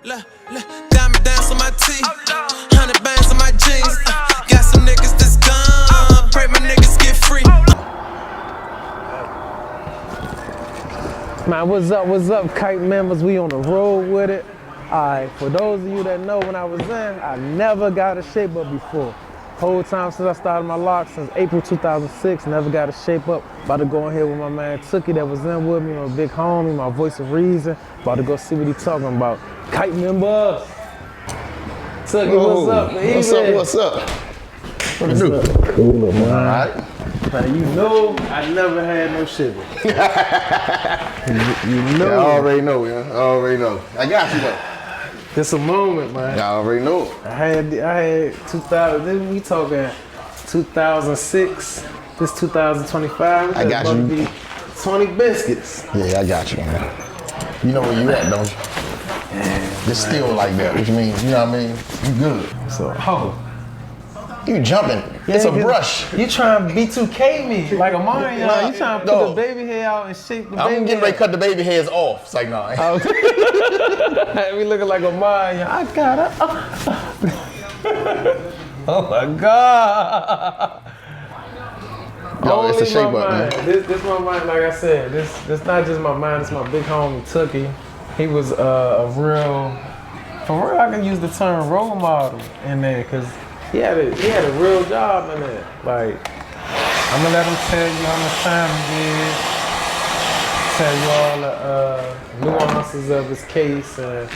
Diamond dance on my teeth, 100 bands on my jeans. Got some niggas that's dumb, pray my niggas get free. Man, what's up, Kite members? We on the road with it. Alright, for those of you that know, when I was in, I never got a shape up before. Whole time since I started my locks, since April 2006, never got a shape up. About to go in here with my man Tookie that was in with me, my big homie, my voice of reason. About to go see what he talking about. Kite members! Tookie, what's up, man? What's up? What it do? Cool, man. All right. Man, you know I never had no shipping. you know. Yeah, I already know, yeah. I already know. I got you though. It's a moment, man. I already know. I had 2000. Then we talking 2006. This 2025. I got you. Be 20 biscuits. Yeah, I got you, man. You know where you at, don't you? Yeah, it's still like that, which means, you know what I mean? You good. So, you jumping. Yeah, it's a brush. You trying to B2K me like a Mario. Nah, you trying to put the baby hair out and shape the baby I'm getting ready to cut the baby hairs off. It's like, nah. We looking like a Mario. I got it. Oh my God. Yo, it's a shape up, man. This my mind, like I said, this not just my mind, it's my big homie Tookie. He was a real, for real I can use the term role model in there, cause he had a real job in there. Like, I'm gonna let him tell you how much time he did, tell you all the nuances of his case and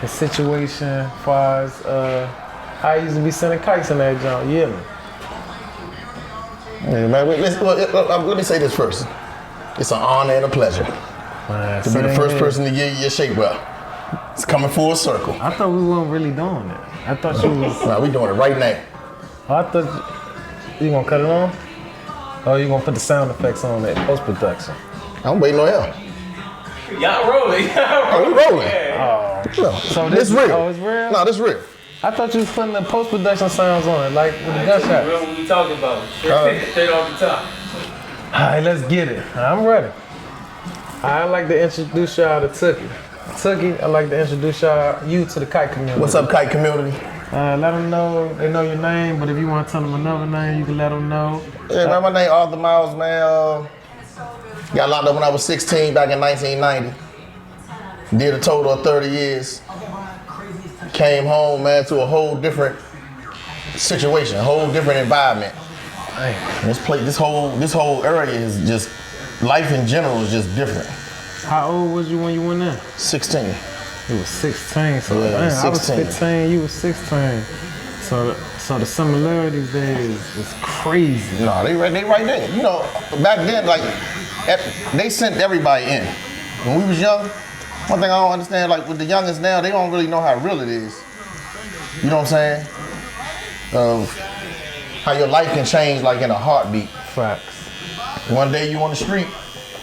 his situation as far as how he used to be sending kites in that joint, yeah. Yeah, man, let me say this first. It's an honor and a pleasure to be the first person to give you your shape up. It's coming full circle. I thought we weren't really doing it. I thought you was. Nah, we doing it right now. I thought you gonna cut it on? Oh, you gonna put the sound effects on that post-production? I'm waiting on him. Y'all rolling. Oh, we rolling. Oh. No, So this real. Oh, it's real? No, this real. I thought you was putting the post-production sounds on it, like with the gunshot. Real what we talking about. Straight off the top. All right, let's get it. I'm ready. I'd like to introduce y'all to Tookie. Tookie, I'd like to introduce you to the kite community. What's up, kite community? Let them know, they know your name, but if you want to tell them another name, you can let them know. Yeah, man, my name Arthur Miles, man. Got locked up when I was 16 back in 1990. Did a total of 30 years. Came home, man, to a whole different situation, a whole different environment. This whole area is just, life in general is just different. How old was you when you went in? 16. You was 16, so yeah, damn, 16. I was 15, you was 16. So the similarities there is crazy. No, they right there. You know, back then, like, they sent everybody in. When we was young, one thing I don't understand, like with the youngest now, they don't really know how real it is. You know what I'm saying? How your life can change like in a heartbeat. Facts. One day you on the street,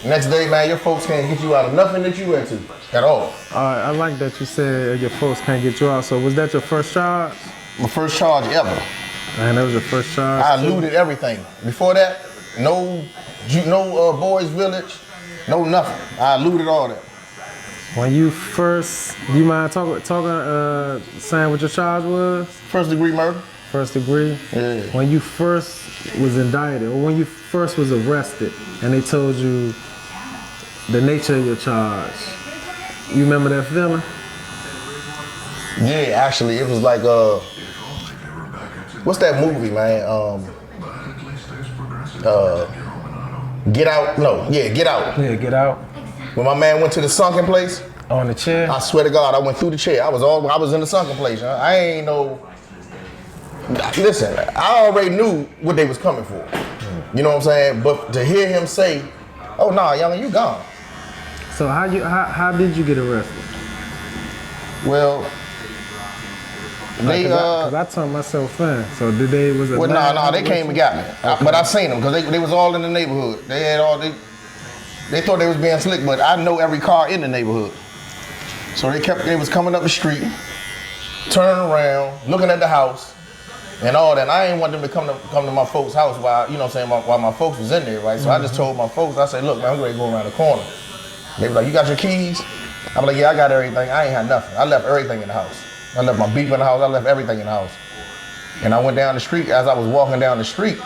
next day, man, your folks can't get you out of nothing that you into at all. I like that you said your folks can't get you out. So was that your first charge? My first charge ever. Man, that was your first charge? I looted everything. Before that, no boys village, no nothing. I looted all that. When you first, do you mind saying what your charge was? First degree murder. First degree? Yeah. When you first was indicted, or when you first was arrested, and they told you the nature of your charge, you remember that feeling? Yeah, actually, it was like, what's that movie, man? Get Out? No, yeah, Get Out. Yeah, Get Out. When my man went to the sunken place. On the chair? I swear to God, I went through the chair. I was in the sunken place. I ain't know. Listen, I already knew what they was coming for. You know what I'm saying? But to hear him say, "Oh nah, young, you gone." So how did you get arrested? Well, Cause I turned myself in. So did they was it? Well, no, they came and got me. Okay. But I seen them because they was all in the neighborhood. They had all they thought they was being slick, but I know every car in the neighborhood. So they was coming up the street, turning around, looking at the house, and all that. And I ain't want them to come to my folks' house while, you know what I'm saying, while my folks was in there, right? So I just told my folks, I said, look, man, I'm ready to go around the corner. They was like, you got your keys? I'm like, yeah, I got everything. I ain't had nothing. I left everything in the house. I left my beep in the house. I left everything in the house. And I went down the street. As I was walking down the street,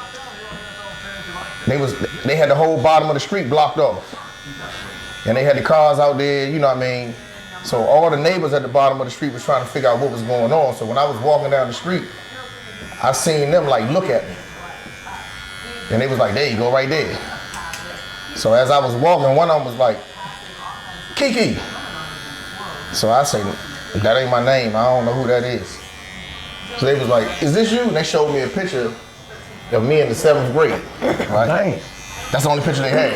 they had the whole bottom of the street blocked off. And they had the cars out there, you know what I mean? So all the neighbors at the bottom of the street was trying to figure out what was going on. So when I was walking down the street, I seen them like look at me. And they was like, there you go, right there. So as I was walking, one of them was like, Kiki. So I say, that ain't my name, I don't know who that is. So they was like, is this you? And they showed me a picture of me in the 7th grade, right? Dang. That's the only picture they had.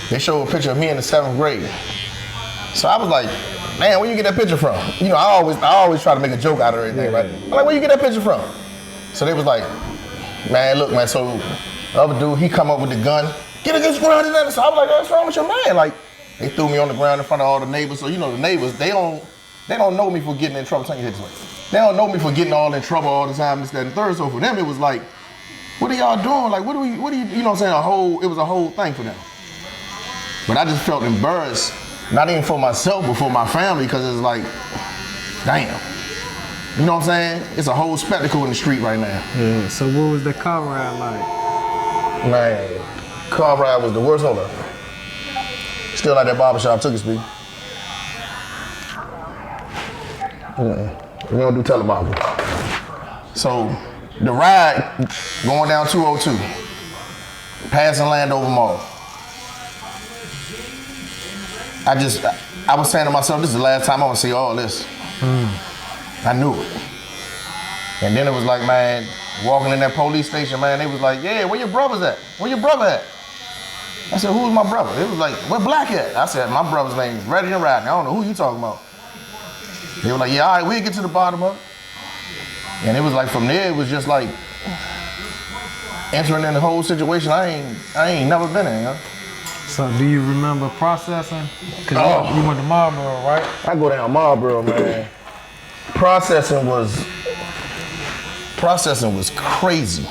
They showed a picture of me in the 7th grade. So I was like, man, where you get that picture from? You know, I always try to make a joke out of everything, right? I'm like, where you get that picture from? So they was like, man, look, man, so the other dude, he come up with the gun, get against the ground, and so I was like, what's wrong with your man? Like, they threw me on the ground in front of all the neighbors. So, you know, the neighbors, they don't know me for getting in trouble. Turn your head this way. They don't know me for getting all in trouble all the time, this, that, and the third. So for them, it was like, what are y'all doing? Like, what do you know what I'm saying? It was a whole thing for them. But I just felt embarrassed, not even for myself, but for my family, because it's like, damn. You know what I'm saying? It's a whole spectacle in the street right now. Yeah, so what was the car ride like? Man, car ride was the worst. Hold up. Still like that barbershop, Tookie speed. We don't do telemarketing. So, the ride going down 202, passing Landover Mall. I was saying to myself, this is the last time I'm gonna see all this. I knew it. And then it was like, man, walking in that police station, man, they was like, yeah, where your brothers at? Where your brother at? I said, who's my brother? It was like, where Black at? I said, my brother's name is Reggie and Rodney. I don't know who you talking about. They were like, yeah, all right, we'll get to the bottom of it. And it was like, from there, it was just like, entering in the whole situation I ain't never been in, you know? So do you remember processing? Cause you went to Marlboro, right? I go down Marlboro, man. Processing was crazy.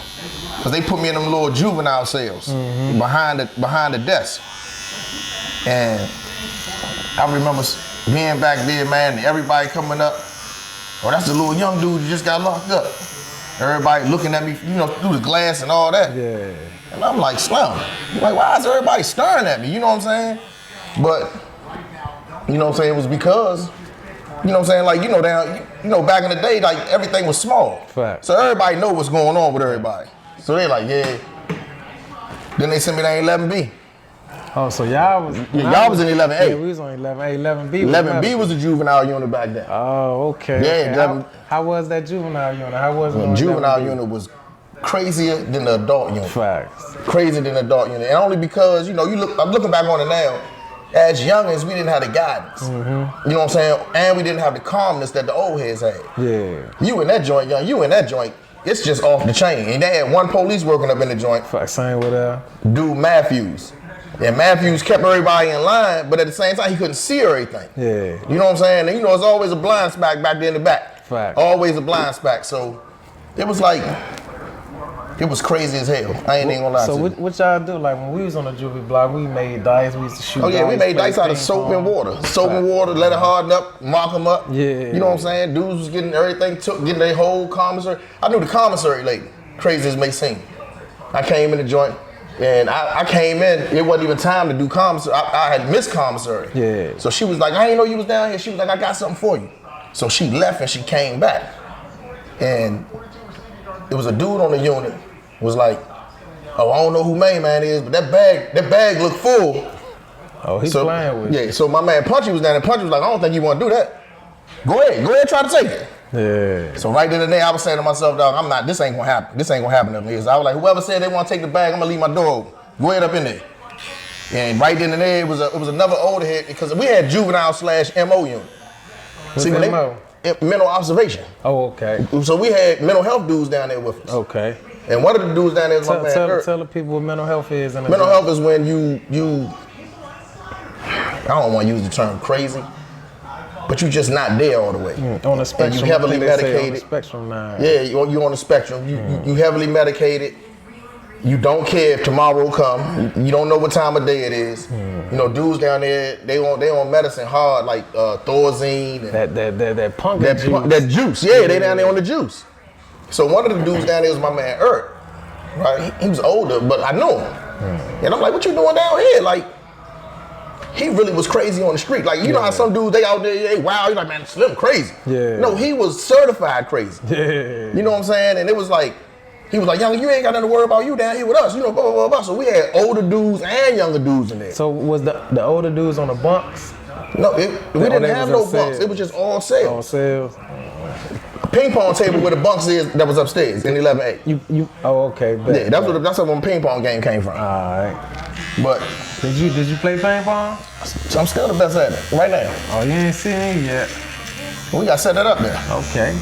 Cause they put me in them little juvenile cells behind the desk. And I remember being back there, man, and everybody coming up. Oh, that's the little young dude who just got locked up. Everybody looking at me, you know, through the glass and all that. Yeah. And I'm like, Slim, like, why is everybody staring at me? You know what I'm saying? But, you know what I'm saying, it was because, you know what I'm saying, like, back in the day, like, everything was small. Fact. So everybody know what's going on with everybody. So they like, yeah. Then they sent me to 11B. Oh, so y'all was... Yeah, y'all was in 11A. Yeah, we was on 11A. 11B 11B was the juvenile unit back then. Oh, okay. Yeah, okay. How was that juvenile unit? How was it on juvenile 11B? unit was crazier than the adult unit. Facts. Crazier than the adult unit. And only because, you know, I'm looking back on it now, as youngins, we didn't have the guidance. You know what I'm saying? And we didn't have the calmness that the old heads had. Yeah. You in that joint, it's just off the chain. And they had one police working up in the joint. Facts, same with Dude Matthews. And Matthews kept everybody in line, but at the same time, he couldn't see everything. Yeah. You know what I'm saying? And you know, it's always a blind spot back there in the back. Fact. Always a blind spot. So it was like, it was crazy as hell. I ain't even gonna lie to you. So what y'all do? Like when we was on the juvie block, we made dice. We used to shoot. Oh yeah, we made dice out of ping soap pong. and water. Soap and water, let it harden up, mop them up. Yeah. You know what I'm saying? Dudes was getting everything, getting their whole commissary. I knew the commissary lady, crazy as may seem. I came in the joint, and I came in, it wasn't even time to do commissary. I had missed commissary. Yeah. So she was like, I didn't know you was down here. She was like, I got something for you. So she left and she came back. And it was a dude on the unit, was like, oh, I don't know who main man is, but that bag looked full. Oh, he's playing with you. Yeah, so my man Punchy was down there. Punchy was like, I don't think you want to do that. Go ahead, try to take it. Yeah. So right then and there, I was saying to myself, dog, this ain't gonna happen. This ain't gonna happen to me. So I was like, whoever said they want to take the bag, I'm gonna leave my door open. Go ahead up in there. And right then and there, it was another older head, because we had juvenile/MO unit. What's MO? Mental observation. Oh, okay. So we had mental health dudes down there with us. Okay. And one of the dudes down there is my man. Tell the people what mental health is. Mental health is when you I don't want to use the term crazy, but you just not there all the way. On the spectrum. And you heavily medicated. On the spectrum now. Yeah, you on the spectrum. You heavily medicated. You don't care if tomorrow will come. You don't know what time of day it is. You know, dudes down there, they on medicine hard, like Thorazine. And that pumpkin juice. That juice, yeah, they down there on the juice. So one of the dudes down there was my man Earth, right? He was older, but I knew him. And I'm like, what you doing down here? Like, he really was crazy on the street. Like, you know how some dudes, they out there, hey, wow, you're like, man, Slim crazy. Yeah. No, he was certified crazy. Yeah. You know what I'm saying? And it was like, he was like, young, you ain't got nothing to worry about, you down here with us, you know, blah, blah, blah, blah. So we had older dudes and younger dudes in there. So was the older dudes on the bunks? No, we didn't have no bunks. It was just all sales. All sales. Ping pong table where the bunks is that was upstairs in 11A. You oh, okay. Yeah, that's where my ping pong game came from. All right. But did you play ping pong? I'm still the best at it right now. Oh, you ain't seen me yet. We got set that up there. Okay.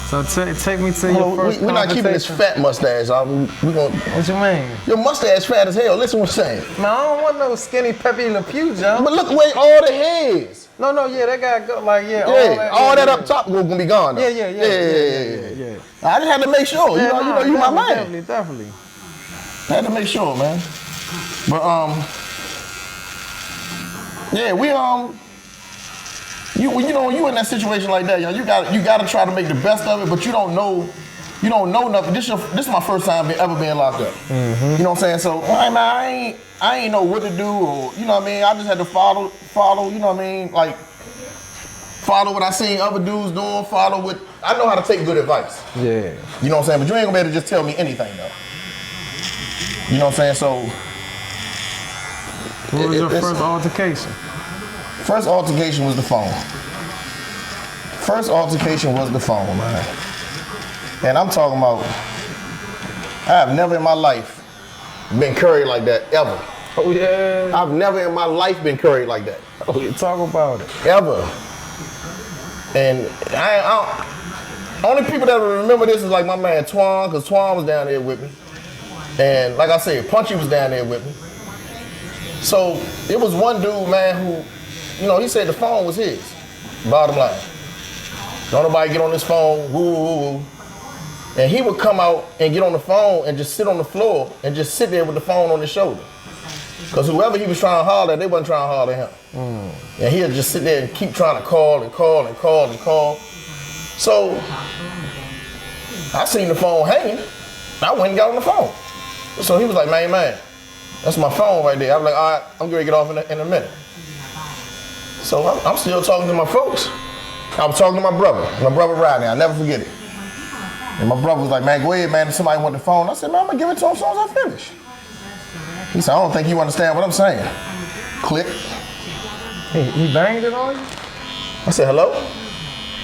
So take me to your first We're not keeping this fat mustache. We gonna. What you mean? Your mustache fat as hell. Listen what I'm saying. Man, I don't want no skinny Pepe Le Pew, Joe. But look where all the hairs. No, yeah, that gotta go. Like, yeah, all that up top gonna be gone. Though. Yeah. I just had to make sure. Yeah, you my man. Definitely. I had to make sure, man. But yeah, we you in that situation like that, you gotta try to make the best of it, but you don't know nothing. This is my first time ever being locked up. Mm-hmm. You know what I'm saying? So I ain't know what to do, or you know what I mean. I just had to follow. You know what I mean? Like follow what I seen other dudes doing. Follow what I know how to take good advice. Yeah. You know what I'm saying? But you ain't gonna be able to just tell me anything though. You know what I'm saying? So. What was your first altercation? First altercation was the phone. Man. And I'm talking about, I have never in my life been curried like that, ever. Oh, yeah. I've never in my life been curried like that. Oh, yeah, talk about it. Ever. And only people that will remember this is like my man Twan, because Twan was down there with me. And like I said, Punchy was down there with me. So it was one dude, man, who, you know, he said the phone was his, bottom line. Don't nobody get on this phone, woo, woo, woo. And he would come out and get on the phone and just sit on the floor and just sit there with the phone on his shoulder. Because whoever he was trying to holler at, they wasn't trying to holler at him. And he'd just sit there and keep trying to call and call and call and call. So I seen the phone hanging. I went and got on the phone. So he was like, man, that's my phone right there. I was like, all right, I'm gonna get off in a minute. So I'm still talking to my folks. I was talking to my brother Rodney, I'll never forget it. And my brother was like, man, go ahead, man, if somebody want the phone. I said, man, I'm gonna give it to him as soon as I finish. He said, I don't think you understand what I'm saying. Click. He banged it on you? I said, hello?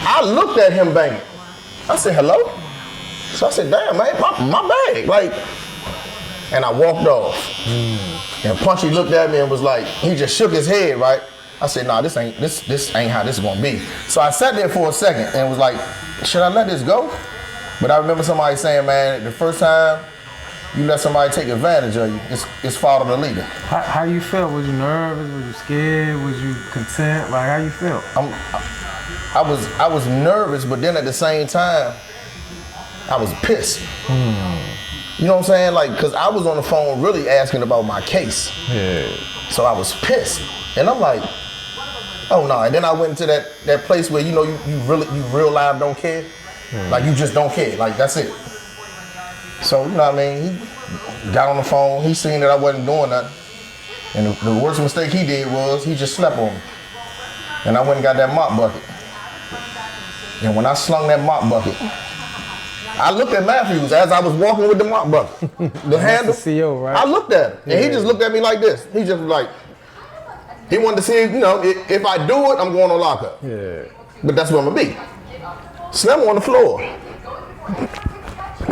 I looked at him banging. I said, hello? So I said, damn, man, my bag. Like, and I walked off. And Punchy looked at me and was like, he just shook his head, right? I said, nah, this ain't how this is gonna be. So I sat there for a second and was like, should I let this go? But I remember somebody saying, man, the first time you let somebody take advantage of you, it's follow the leader. How you felt? Was you nervous? Was you scared? Was you content? Like, how you felt? I was nervous, but then at the same time, I was pissed. You know what I'm saying? Like, cause I was on the phone really asking about my case. Yeah. So I was pissed. And I'm like, oh no. And then I went into that place where, you know, you real live don't care. Like, you just don't care. Like, that's it. So, you know what I mean? He got on the phone. He seen that I wasn't doing nothing. And the worst mistake he did was he just slept on me. And I went and got that mop bucket. And when I slung that mop bucket, I looked at Matthews as I was walking with the mop bucket. The handle. That's the CO, right? I looked at him. And he just looked at me like this. He just was like, he wanted to see, you know, if I do it, I'm going on lockup. Yeah. But that's where I'm gonna be. Slim on the floor.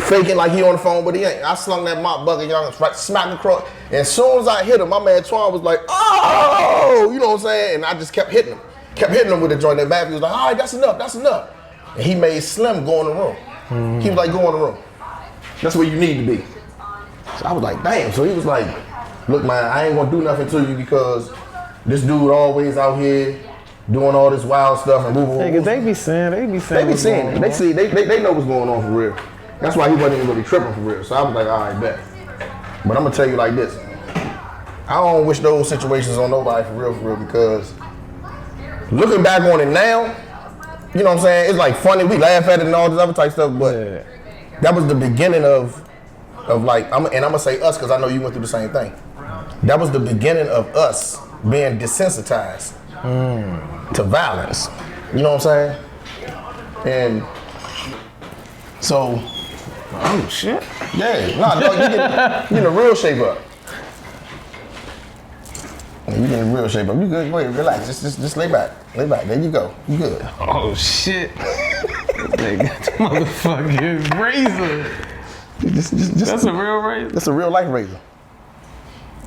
Faking like he on the phone, but he ain't. I slung that mop bucket, young, right, smack across. And as soon as I hit him, my man Twan was like, oh, you know what I'm saying? And I just kept hitting him with the joint. And Matthew was like, all right, that's enough. And he made Slim go in the room. He was like, go in the room. That's where you need to be. So I was like, damn. So he was like, look, man, I ain't gonna do nothing to you because this dude always out here doing all this wild stuff and woo. Yeah, cause they be saying it. They know what's going on for real. That's why he wasn't even really tripping for real. So I was like, all right, bet. But I'm gonna tell you like this. I don't wish those situations on nobody for real, because looking back on it now, you know what I'm saying? It's like funny, we laugh at it and all this other type stuff, but that was the beginning of like, I'm gonna say us because I know you went through the same thing. That was the beginning of us being desensitized to violence. You know what I'm saying? And so, Oh shit. yeah, nah, dog, you get in real shape up. You get in real shape up. You good? Wait, relax. Just lay back. Lay back. There you go. You good. Oh shit. They got the motherfucking razor. Just That's a real razor? That's a real life razor.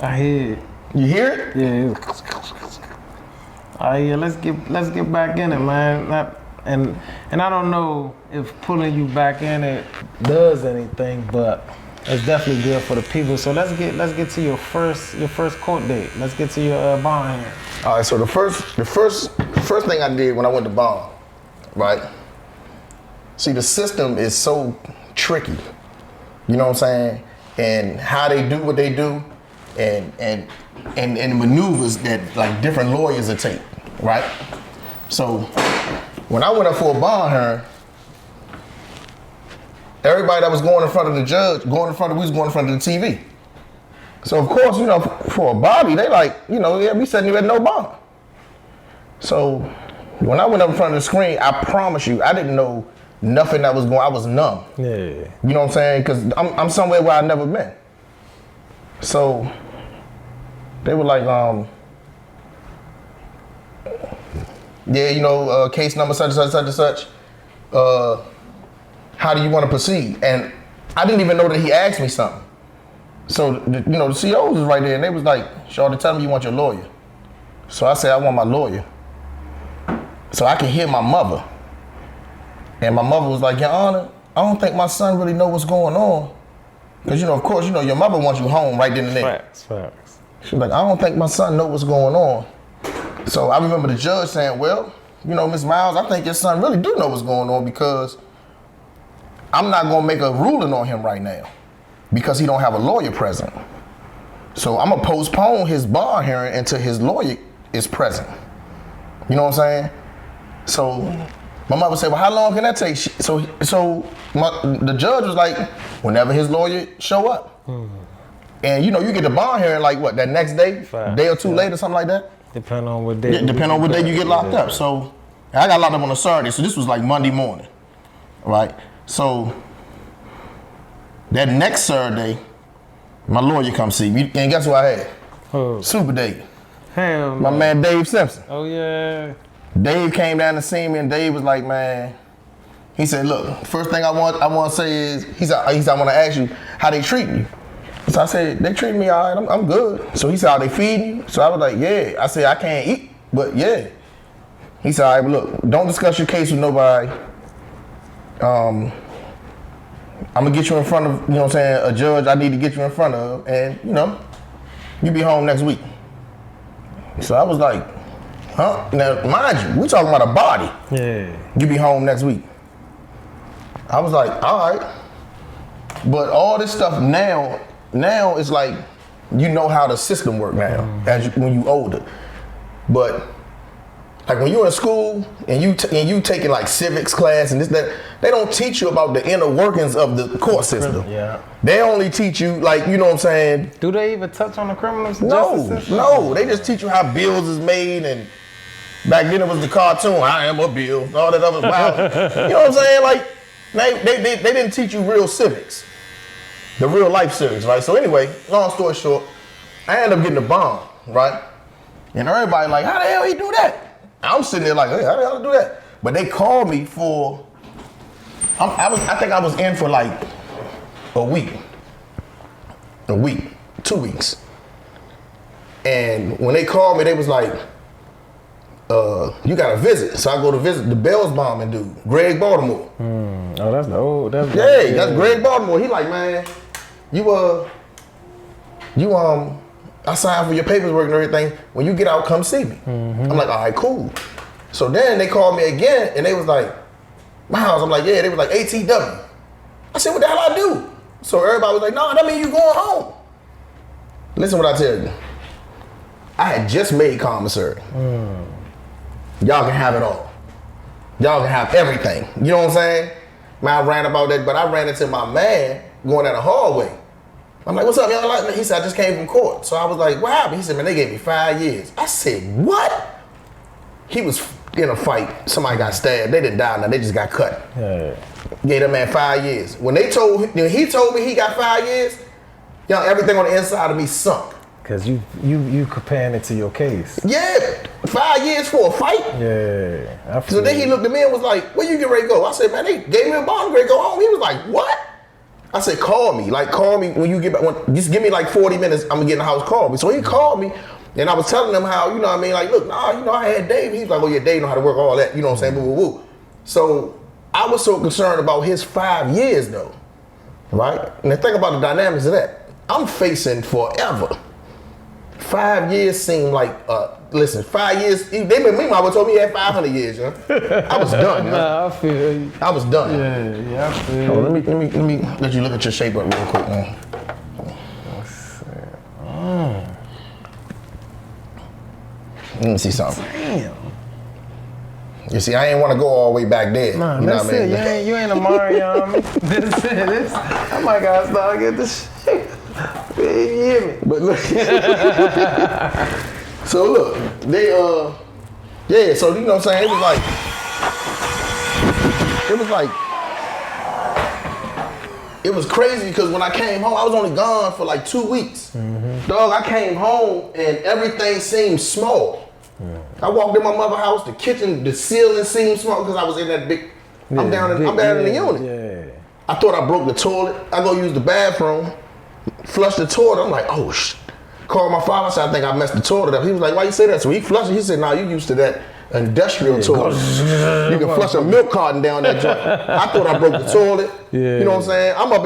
I hear it. You hear it? Yeah. Oh yeah, let's get back in it, man. And I don't know if pulling you back in it does anything, but it's definitely good for the people. So let's get to your first court date. Let's get to your bond hearing. All right. So the first thing I did when I went to bond, right? See, the system is so tricky. You know what I'm saying? And how they do what they do, and the maneuvers that like different lawyers will take, right? So when I went up for a bond hearing, everybody that was going in front of the judge, we was going in front of the TV. So of course, you know, for a Bobby, they like, you know, yeah, we said you had no bond. So when I went up in front of the screen, I promise you, I didn't know nothing that was going. I was numb. Yeah. You know what I'm saying? Because I'm somewhere where I've never been. So they were like, yeah, you know, case number such and such. How do you want to proceed? And I didn't even know that he asked me something. So you know, the COs was right there, and they was like, "Shorty, tell me you want your lawyer." So I said, "I want my lawyer." So I could hear my mother. And my mother was like, "Your Honor, I don't think my son really know what's going on." Because, you know, of course, you know, your mother wants you home right then and there. Facts. She was like, "I don't think my son know what's going on." So I remember the judge saying, "Well, you know, Miss Miles, I think your son really do know what's going on because I'm not going to make a ruling on him right now because he don't have a lawyer present. So I'm going to postpone his bond hearing until his lawyer is present." You know what I'm saying? So my mother said, "Well, how long can that take?" The judge was like, whenever his lawyer show up. And you know, you get the bond hearing like what, that next day, a day or two later, something like that? Depending on what day. Yeah, depending on what day you get locked up. So I got locked up on a Saturday, so this was like Monday morning, right? So that next Saturday, my lawyer come see me, and guess who I had? Oh. Super Dave. Hell My no. man Dave Simpson. Oh yeah. Dave came down to see me, and Dave was like, man, he said, "Look, first thing I want to say is," he said, "I want to ask you how they treat you." So I said, "They treat me all right, I'm good." So he said, "Are they feeding you?" So I was like, "Yeah." I said, "I can't eat, but yeah." He said, "All right, but look, don't discuss your case with nobody. I'm gonna get you in front of, you know what I'm saying, a judge I need to get you in front of, and you know, you be home next week." So I was like, huh? Now, mind you, we talking about a body. Yeah. You be home next week. I was like, all right. But all this stuff now it's like, you know how the system work now, when you older. But like when you're in school and you taking like civics class and this, that, they don't teach you about the inner workings of the court system. Yeah. They only teach you, like, you know what I'm saying? Do they even touch on the criminal justice system? No. They just teach you how bills is made, and back then it was the cartoon, "I am a bill," all that other wild. You know what I'm saying? Like, they didn't teach you real civics. The real life civics, right? So anyway, long story short, I ended up getting a bond, right? And everybody like, "How the hell he do that?" I'm sitting there like, "Hey, how the hell do that?" But they called me for, I think I was in for like a week, 2 weeks. And when they called me, they was like, "You got to visit." So I go to visit the Bells bombing dude, Greg Baltimore. Oh, that's the old. That's Greg Baltimore. He like, "Man, I signed for your paperwork and everything. When you get out, come see me." I'm like, "All right, cool." So then they called me again, and they was like, "Miles." I'm like, "Yeah." They was like, "ATW." I said, "What the hell I do?" So everybody was like, "No, that mean you going home." Listen what I tell you. I had just made commissary. Y'all can have it all. Y'all can have everything. You know what I'm saying? Man, I ran about that, but I ran into my man going down the hallway. I'm like, what's up, y'all? Like, he said, I just came from court. So I was like, what happened? He said, man, they gave me 5 years. I said, what? He was in a fight. Somebody got stabbed. They didn't die now. They just got cut. Yeah. Gave that man 5 years. When he told me he got 5 years, everything on the inside of me sunk. Cause you comparing it to your case. Yeah, 5 years for a fight. Yeah. So then he looked at me and was like, where you get ready to go? I said, man, they gave me a bond, ready to go home. He was like, what? I said, call me when you get back. Just give me like 40 minutes, I'm gonna get in the house, call me. So he called me, and I was telling him how, you know what I mean, like, look, I had Dave. He's like, oh yeah, Dave know how to work all that, you know what I'm saying, woo, woo, woo. So I was so concerned about his 5 years though, right? And the thing about the dynamics of that, I'm facing forever. 5 years seemed like, listen, 5 years, meanwhile, told me he had 500 years, yo. I was done, yo. Nah, I feel you. I was done. Yeah, I feel you. Oh, let me let you look at your shape up real quick, man. Let me see something. Damn. You see, I ain't want to go all the way back there. Nah, you know that's what I mean? it. You ain't a Mario. This. I might gotta start getting this shit. You hear me? But look. So look, they yeah, so you know what I'm saying? It was crazy because when I came home, I was only gone for like 2 weeks. Mm-hmm. Dog, I came home and everything seemed small. I walked in my mother's house, the kitchen, the ceiling seemed small because I was in that big, I'm down in the unit. Yeah. I thought I broke the toilet. I go use the bathroom, flush the toilet. I'm like, oh shit. Called my father, said, I think I messed the toilet up. He was like, why you say that? So he flushed it. He said, nah, you used to that industrial toilet. You can flush a milk carton down that joint. I thought I broke the toilet. Yeah. You know what I'm saying? I'm up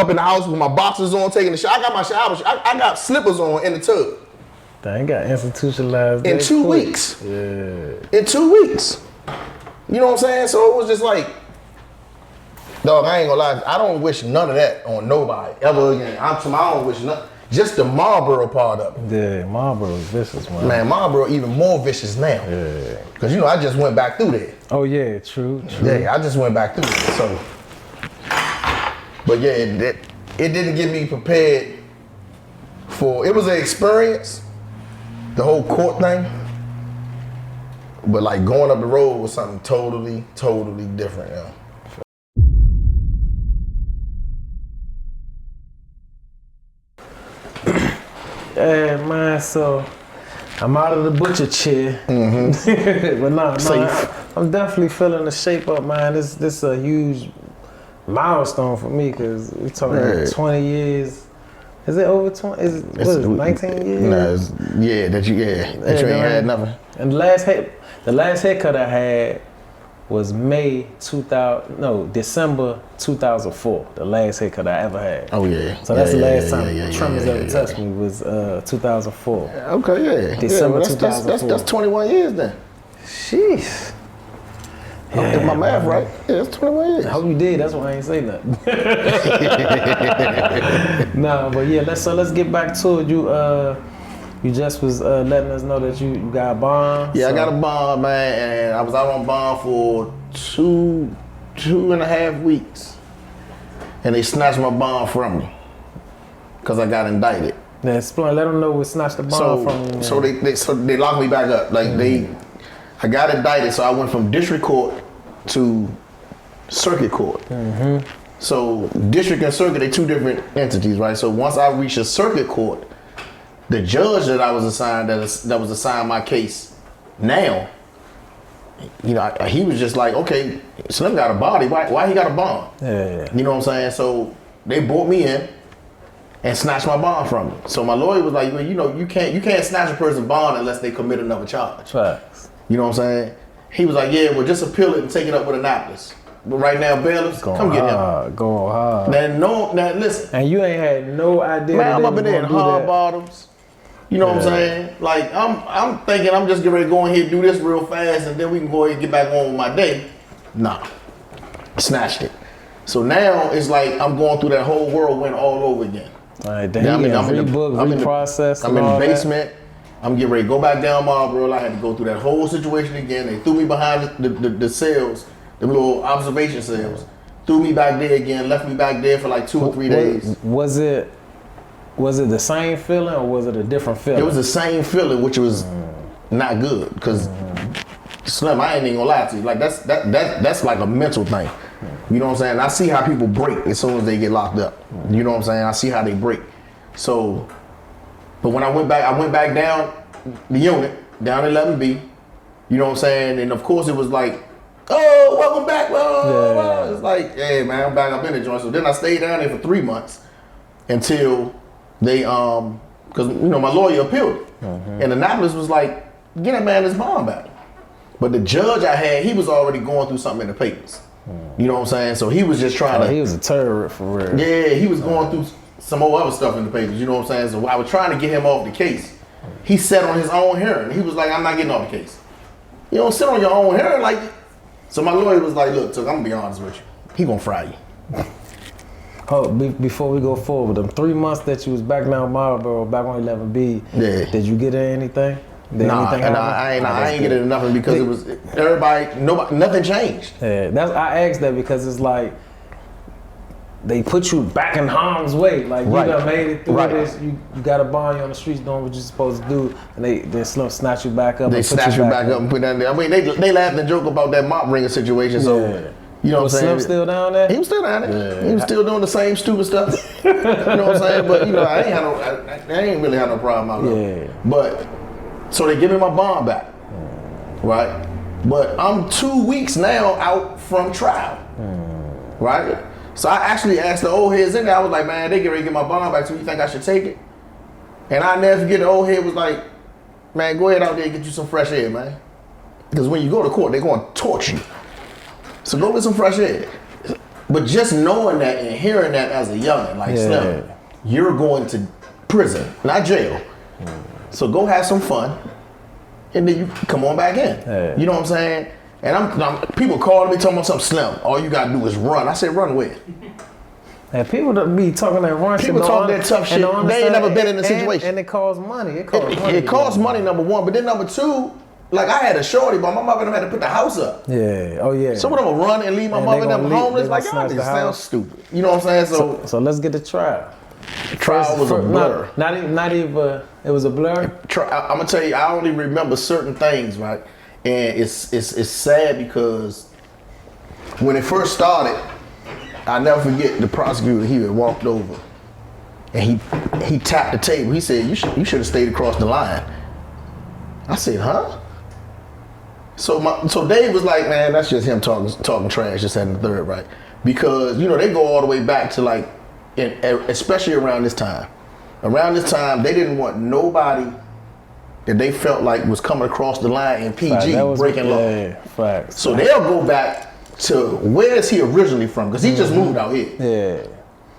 in the house with my boxers on, taking the shower. I got my shower. I got slippers on in the tub. Dang, got institutionalized. In 2 weeks. Yeah. In 2 weeks. You know what I'm saying? So it was just like, dog, I ain't gonna lie. I don't wish none of that on nobody ever again. I don't wish nothing. Just the Marlboro part of it. Yeah, Marlboro is vicious, man. Man, Marlboro even more vicious now. Yeah. Cause I just went back through there. Oh yeah, true. Yeah, I just went back through there. So, but yeah, it didn't get me prepared for. It was an experience, the whole court thing. But like going up the road was something totally different. You know? Yeah, man, so I'm out of the butcher chair. Mm-hmm. But nah, I'm definitely feeling the shape up, man. This a huge milestone for me because we're talking 20 years. Is it over 20? Is it 19 years? Nah, that you ain't had nothing. And the last haircut I had was December 2004, the last haircut I ever had. Oh yeah. So that's the last time trimmers ever touched me was 2004. Okay, yeah. December 2004. That's 21 years then. Jeez. If my math right, yeah, that's 21 years. I hope you did, that's why I ain't say nothing. Nah, but yeah, let's get back to it. You just was letting us know that you got a bond. Yeah, so. I got a bond, man, and I was out on bond for two and a half weeks. And they snatched my bond from me because I got indicted. Yeah, explain, let them know what snatched the bond from you. So they locked me back up. Like I got indicted, so I went from district court to circuit court. Mm-hmm. So district and circuit, they two different entities, right? So once I reached a circuit court, the judge that I was assigned, that was assigned my case now, he was just like, okay, Slim got a body, why he got a bond? Yeah. You know what I'm saying? So they brought me in and snatched my bond from me. So my lawyer was like, well, you can't snatch a person's bond unless they commit another charge. Facts. You know what I'm saying? He was like, yeah, well, just appeal it and take it up with Annapolis. But right now, bailiffs, come get him. Going hard. Now listen. And you ain't had no idea. Man, I'm up in there in hard bottoms. You know what I'm saying? Like, I'm thinking I'm just getting ready to go in here and do this real fast and then we can go ahead and get back on with my day. Nah. Snatched it. So now it's like I'm going through that whole whirlwind all over again. All right, then I'm in the basement. I'm getting ready to go back down Marlboro. I had to go through that whole situation again. They threw me behind the cells, the little observation cells. Threw me back there again, left me back there for like 2 or 3 days. Was it the same feeling or was it a different feeling? It was the same feeling, which was not good. Cause Slim, I ain't even gonna lie to you. Like that's like a mental thing. You know what I'm saying? I see how people break as soon as they get locked up. You know what I'm saying? I see how they break. So, but when I went back down the unit, down 11B. You know what I'm saying? And of course it was like, oh, welcome back. Well, it's like, hey man, I'm back up in the joint. So then I stayed down there for 3 months until they, cause you know my lawyer appealed it. And Annapolis was like, get that man his bond back. But the judge I had, he was already going through something in the papers. You know what I'm saying? So he was just trying to. He was a terrorist for real. Yeah, he was going through some more other stuff in the papers. You know what I'm saying? So I was trying to get him off the case. He sat on his own hearing. He was like, I'm not getting off the case. You don't sit on your own hearing like. So my lawyer was like, look, Took, I'm gonna be honest with you. He gonna fry you. Oh, before we go forward, them 3 months that you was back down Marlboro, back on 11B, did you get in anything? Nah, and I ain't getting nothing because it was nothing changed. Yeah, I asked that because it's like they put you back in harm's way. Like you done made it through this, you got a bond, you on the streets doing what you're supposed to do, and they snatch you back up. They snatch you back up and put that there. I mean, they laughed and joke about that mop ringer situation. So you know what I'm saying? Slim still down there? He was still down there. Yeah. He was still doing the same stupid stuff. You know what I'm saying? But you know, I ain't really had no problem out there. Yeah. But so they give me my bond back, right? But I'm 2 weeks now out from trial, right? So I actually asked the old heads in there. I was like, man, they get ready to get my bond back. So you think I should take it? And I never forget the old head was like, man, go ahead out there and get you some fresh air, man. Because when you go to court, they're going to torch you. So go get some fresh air. But just knowing that and hearing that as a youngin', like Slim, you're going to prison, not jail. So go have some fun, and then you come on back in. You know what I'm saying? And I'm people calling me talking about something Slim. All you gotta do is run. I said, run where? And people that be talking that run shit. People talk that tough shit. They ain't never been in a situation. And it costs money. It costs money, number one. But then number two, like I had a shorty, but my mother had to put the house up. Yeah. Oh yeah. Some of them will run and leave my mother and them homeless. Like y'all just sound stupid. You know what I'm saying? So let's get the trial. Trial was a blur. Not even. It was a blur. I'm gonna tell you, I only remember certain things, right? And it's sad because when it first started, I never forget the prosecutor. He had walked over and he tapped the table. He said, "You should have stayed across the line." I said, "Huh?" So Dave was like, "Man, that's just him talking trash, just having the third, right?" Because you know they go all the way back to like, especially around this time. Around this time, they didn't want nobody that they felt like was coming across the line in PG breaking law. Yeah, facts. So they'll go back to where is he originally from? Because he just moved out here. Yeah.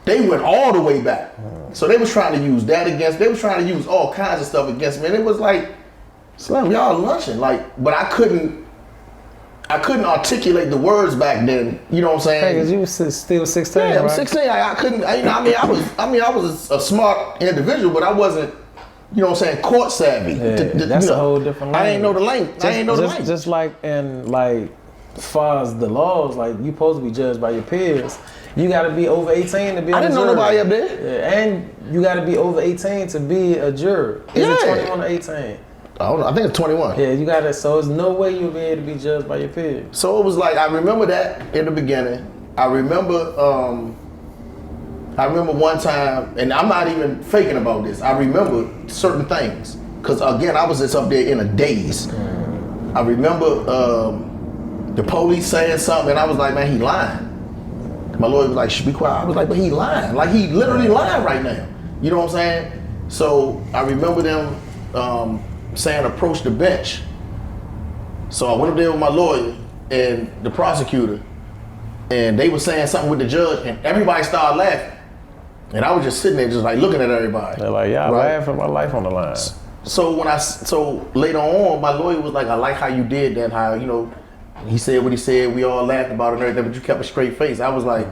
They went all the way back. So they was trying to use that against. They was trying to use all kinds of stuff against me, and it was like, Slim, y'all lunching, like, but I couldn't articulate the words back then. You know what I'm saying? Hey, cause you was still 16. Yeah, right? I'm 16. I couldn't. I was a smart individual, but I wasn't. You know what I'm saying? Court savvy. Yeah, that's a whole different language. I ain't know the language. Just like in like, as far as the laws, like you supposed to be judged by your peers. You got to be over 18 to be. I didn't know nobody up there. Yeah, and you got to be over 18 to be a juror. Is it 21 or 18? I don't know. I think it's 21. Yeah, you got to. So there's no way you'll be able to be judged by your peers. So it was like I remember that in the beginning. I remember one time, and I'm not even faking about this. I remember certain things because again, I was just up there in a daze. I remember the police saying something, and I was like, "Man, he lying." My lawyer was like, "Shh, be quiet." I was like, "But he lying. Like he literally lying right now." You know what I'm saying? So I remember them saying, "Approach the bench." So I went up there with my lawyer and the prosecutor, and they were saying something with the judge, and everybody started laughing. And I was just sitting there, just like looking at everybody. They're like, "Yeah, I laugh at my life on the line." So later on, my lawyer was like, "I like how you did that. How you know, he said what he said. We all laughed about it and everything, but you kept a straight face." I was like,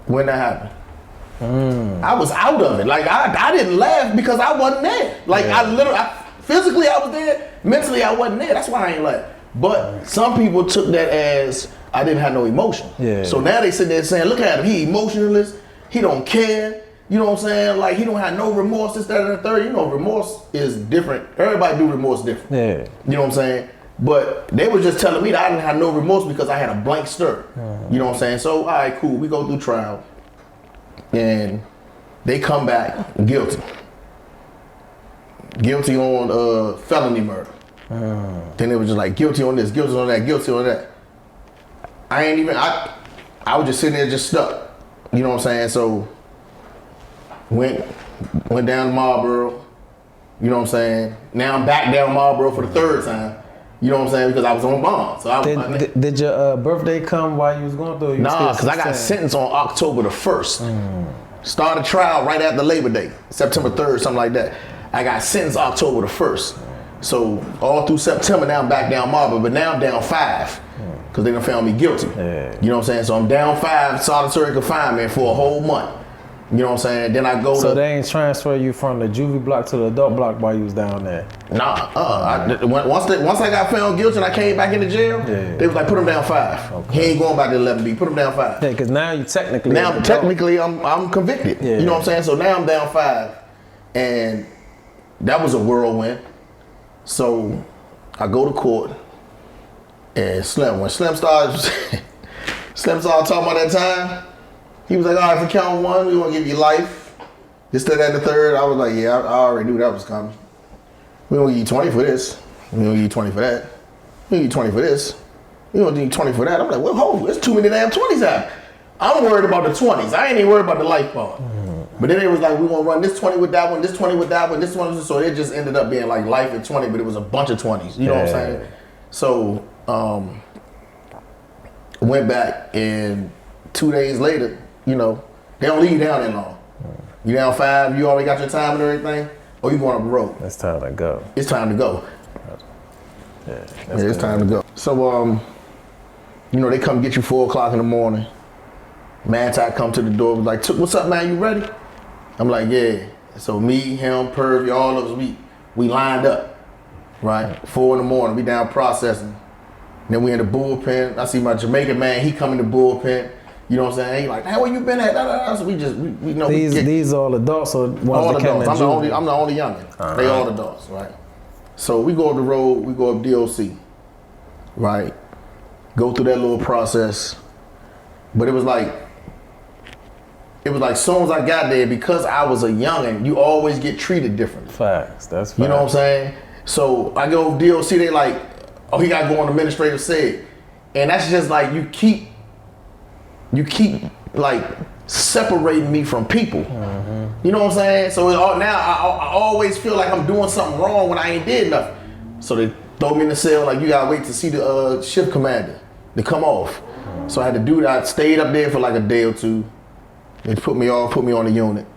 "When that happened?" I was out of it. Like I didn't laugh because I wasn't there. Like I physically I was there, mentally I wasn't there. That's why I ain't like. But some people took that as I didn't have no emotion. Yeah. So now they sit there saying, look at him, he emotionless, he don't care. You know what I'm saying? Like he don't have no remorse, this, that, and the third. You know, remorse is different. Everybody do remorse different. Yeah. You know what I'm saying? But they were just telling me that I didn't have no remorse because I had a blank stare. You know what I'm saying? So, all right, cool. We go through trial. And they come back guilty. Guilty on felony murder. Then it was just like guilty on this, guilty on that, guilty on that. I was just sitting there just stuck. You know what I'm saying? So, went down to Marlboro. You know what I'm saying? Now I'm back down Marlboro for the third time. You know what I'm saying? Because I was on bond. So did your birthday come while you was going through? Nah, because I got sentenced on October the 1st. Started trial right after Labor Day, September 3rd, something like that. I got sentenced October the 1st. So all through September, now I'm back down Marlboro, but now I'm down 5 because they done found me guilty. Yeah. You know what I'm saying? So I'm down 5 solitary confinement for a whole month. You know what I'm saying? Then I go So they ain't transfer you from the juvie block to the adult block while you was down there? Nah, once I got found guilty and I came back into jail, they was like, put him down 5. Okay. He ain't going back to 11B, put him down 5. Yeah, because now you technically I'm convicted. Yeah. You know what I'm saying? So now I'm down 5. And that was a whirlwind. So I go to court and when Slim started talking about that time, he was like, all right, for count 1, we want to give you life. This, that, and the third. I was like, yeah, I already knew that was coming. We don't give you 20 for this. We don't give you 20 for that. We don't give you 20 for this. We don't give you 20 for that. I'm like, well, hold, there's too many damn 20s out. I'm worried about the 20s. I ain't even worried about the life part. But then it was like, we gonna run this 20 with that one, this 20 with that one, this one. So it just ended up being like life at 20, but it was a bunch of 20s. You know what I'm saying? So went back, and 2 days later, you know, they don't leave you down that long. You down 5, you already got your time and everything, or you going up the road. It's time to go. It's time to go. Yeah, It's time to go. So, you know, they come get you 4 o'clock in the morning. Manti come to the door, was like, what's up, man, you ready? I'm like, yeah. So me, him, Pervy, all of us, we lined up, right? 4 in the morning, we down processing. Then we in the bullpen. I see my Jamaican man, he come in the bullpen. You know what I'm saying? He like, hey, where you been at? So we know. These all adults or ones all that came adults. in I'm the only youngin'. They all adults, right? So we go up the road, we go up DOC, right? Go through that little process. But it was like soon as I got there, because I was a youngin', you always get treated differently. Facts, that's facts. You know what I'm saying? So I go DOC, they like, oh, he got to go on administrative seg. And that's just like, you keep like separating me from people. You know what I'm saying? So now I always feel like I'm doing something wrong when I ain't did nothing. So they throw me in the cell, like, you gotta wait to see the shift commander to come off. So I had to do that. I stayed up there for like a day or 2. They put me on the unit.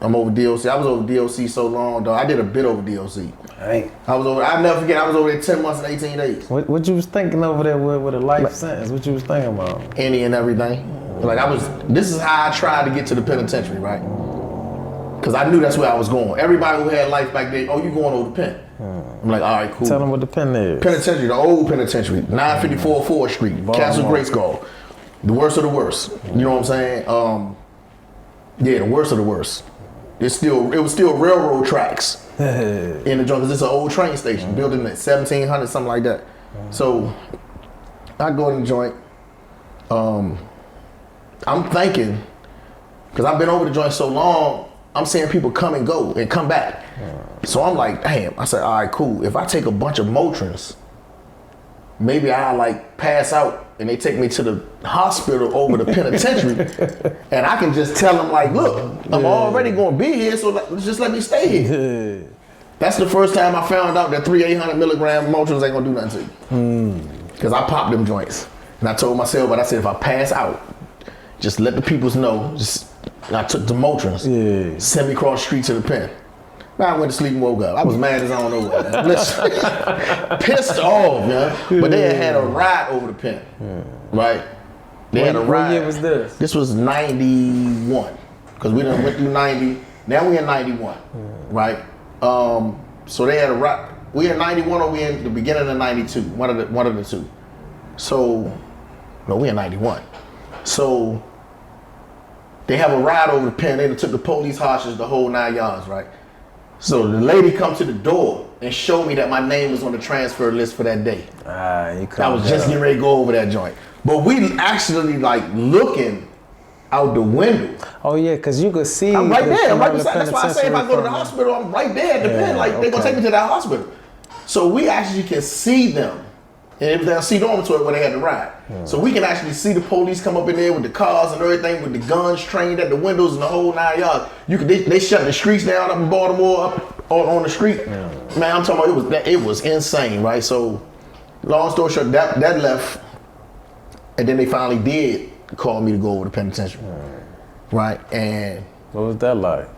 I'm over DOC. I was over DOC so long, though. I did a bit over DOC. Hey. I'll never forget, I was over there 10 months and 18 days. What you was thinking over there with a life sentence? What you was thinking about? Any and everything. Like this is how I tried to get to the penitentiary, right? Because I knew that's where I was going. Everybody who had life back then, oh, you going over the pen. I'm like, all right, cool. Tell them what the pen is. Penitentiary, the old penitentiary, 954 4th Street, Castle Grayskull. The worst of the worst. You know what I'm saying? Yeah, the worst of the worst. It was still railroad tracks in the joint, because it's an old train station, built in the 1700, something like that. So I go in the joint. I'm thinking, because I've been over the joint so long, I'm seeing people come and go and come back. So I'm like, damn. I said, all right, cool. If I take a bunch of Motrins, maybe I'll like pass out and they take me to the hospital over the penitentiary, and I can just tell them like, look, I'm already going to be here, so just let me stay here. That's the first time I found out that 3 800 milligram Motrins ain't going to do nothing to you. Because I popped them joints. And I told myself, but I said, if I pass out, just let the peoples know. I took the Motrins, sent me across the street to the pen. I went to sleep and woke up. I was mad as I don't know what. Listen, pissed off, man. But they had a ride over the pen, right? They had a ride. What year was this? This was 91, because we done went through 90. Now we in 91, right? So they had a ride. We in 91 or we in the beginning of 92? One of the two. So, no, we in 91. So, they have a ride over the pen. They took the police hostage the whole 9 yards, right? So the lady come to the door and showed me that my name was on the transfer list for that day. I was just getting ready to go over that joint. But we actually like looking out the window. Oh yeah, because you could see. I'm right there. I'm right beside. That's why I say if I go to the hospital, I'm right there at the pen. Like they're gonna take me to that hospital. So we actually can see them. And if they'll see dormitory where they had to ride. So we can actually see the police come up in there with the cars and everything, with the guns trained at the windows and the whole 9 yards. They shut the streets down up in Baltimore, up on the street. Man, I'm talking about it was insane, right? So long story short, that left, and then they finally did call me to go over to penitentiary, right? And what was that like?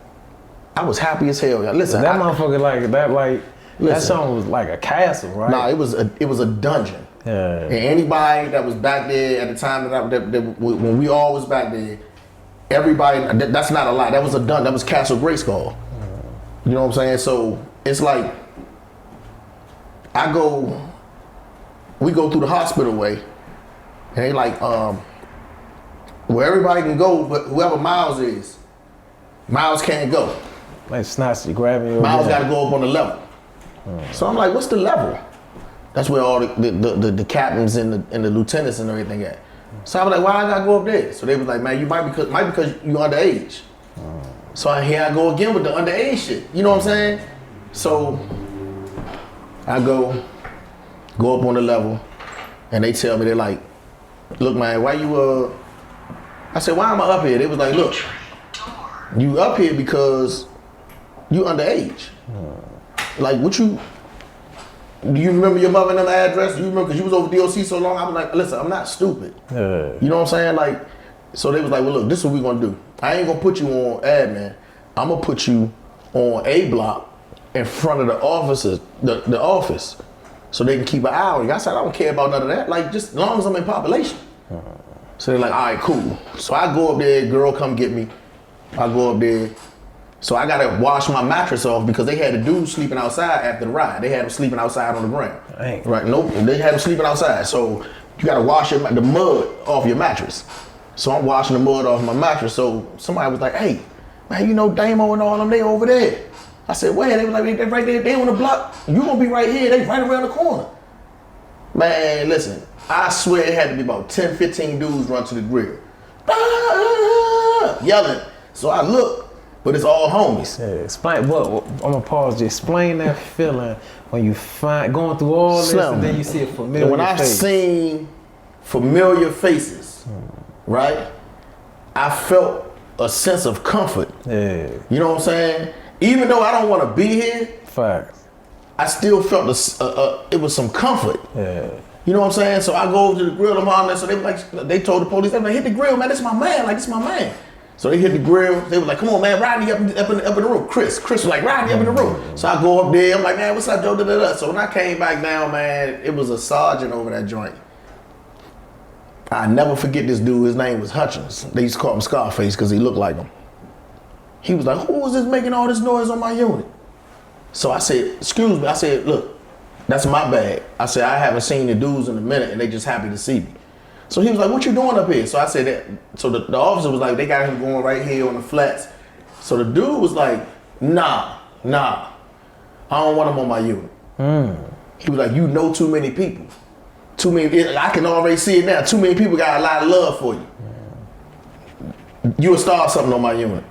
I was happy as hell. Listen, that motherfucker that song was like a castle, right? Nah, it was a dungeon. Yeah. And anybody that was back there at the time when we all was back there, everybody, that's not a lie. That was a dungeon. That was Castle Grayskull. You know what I'm saying? So it's like we go through the hospital way, and they like where everybody can go, but whoever Miles is, Miles can't go. Like snatch you, grabbing you. Miles got to go up on the level. So I'm like, what's the level? That's where all the captains and the lieutenants and everything at. So I was like, why I gotta go up there? So they was like, man, you might because you underage. So here I go again with the underage shit. You know what I'm saying? So I go up on the level, and they tell me, they're like, look, man, why you I said, why am I up here? They was like, look, you up here because you underage. Like, do you remember your mother and them address? Do you remember, because you was over DOC so long? I was like, listen, I'm not stupid. You know what I'm saying? Like, so they was like, well, look, this is what we gonna do. I ain't gonna put you on admin. I'm gonna put you on A block in front of the officers, the office, so they can keep an eye on you. I said, I don't care about none of that. Like, just as long as I'm in population. So they're like, all right, cool. So I go up there, girl come get me. I go up there. So I gotta wash my mattress off because they had the dudes sleeping outside after the ride. They had them sleeping outside on the ground. Dang. Right? Nope. They had them sleeping outside. So you gotta wash the mud off your mattress. So I'm washing the mud off my mattress. So somebody was like, hey, man, you know Damo and all them, they over there. I said, where? They was like, they right there, they on the block. You gonna be right here, they right around the corner. Man, listen, I swear it had to be about 10, 15 dudes run to the grill. Yelling. So I look. But it's all homies. Yeah, explain what I'm gonna pause. Just explain that feeling when you going through all this and then you see a familiar face. When I seen familiar faces, right? I felt a sense of comfort. Yeah. You know what I'm saying? Even though I don't want to be here, facts. I still felt it was some comfort. Yeah. You know what I'm saying? So I go over to the grill tomorrow, and so they told the police, they were like, hit the grill, man. This is my man. Like, this is my man. So they hit the grill. They were like, come on, man, ride me up in the room. Chris was like, ride me up in the room. So I go up there. I'm like, man, what's up, Joe? Da-da-da. So when I came back down, man, it was a sergeant over that joint. I never forget this dude. His name was Hutchins. They used to call him Scarface because he looked like him. He was like, who was this making all this noise on my unit? So I said, excuse me. I said, look, that's my bag. I said, I haven't seen the dudes in a minute, and they just happy to see me. So he was like, what you doing up here? So I said that. So the officer was like, they got him going right here on the flats. So the dude was like, nah, I don't want him on my unit. He was like, you know too many people. Too many, I can already see it now. Too many people got a lot of love for you. You'll start something on my unit.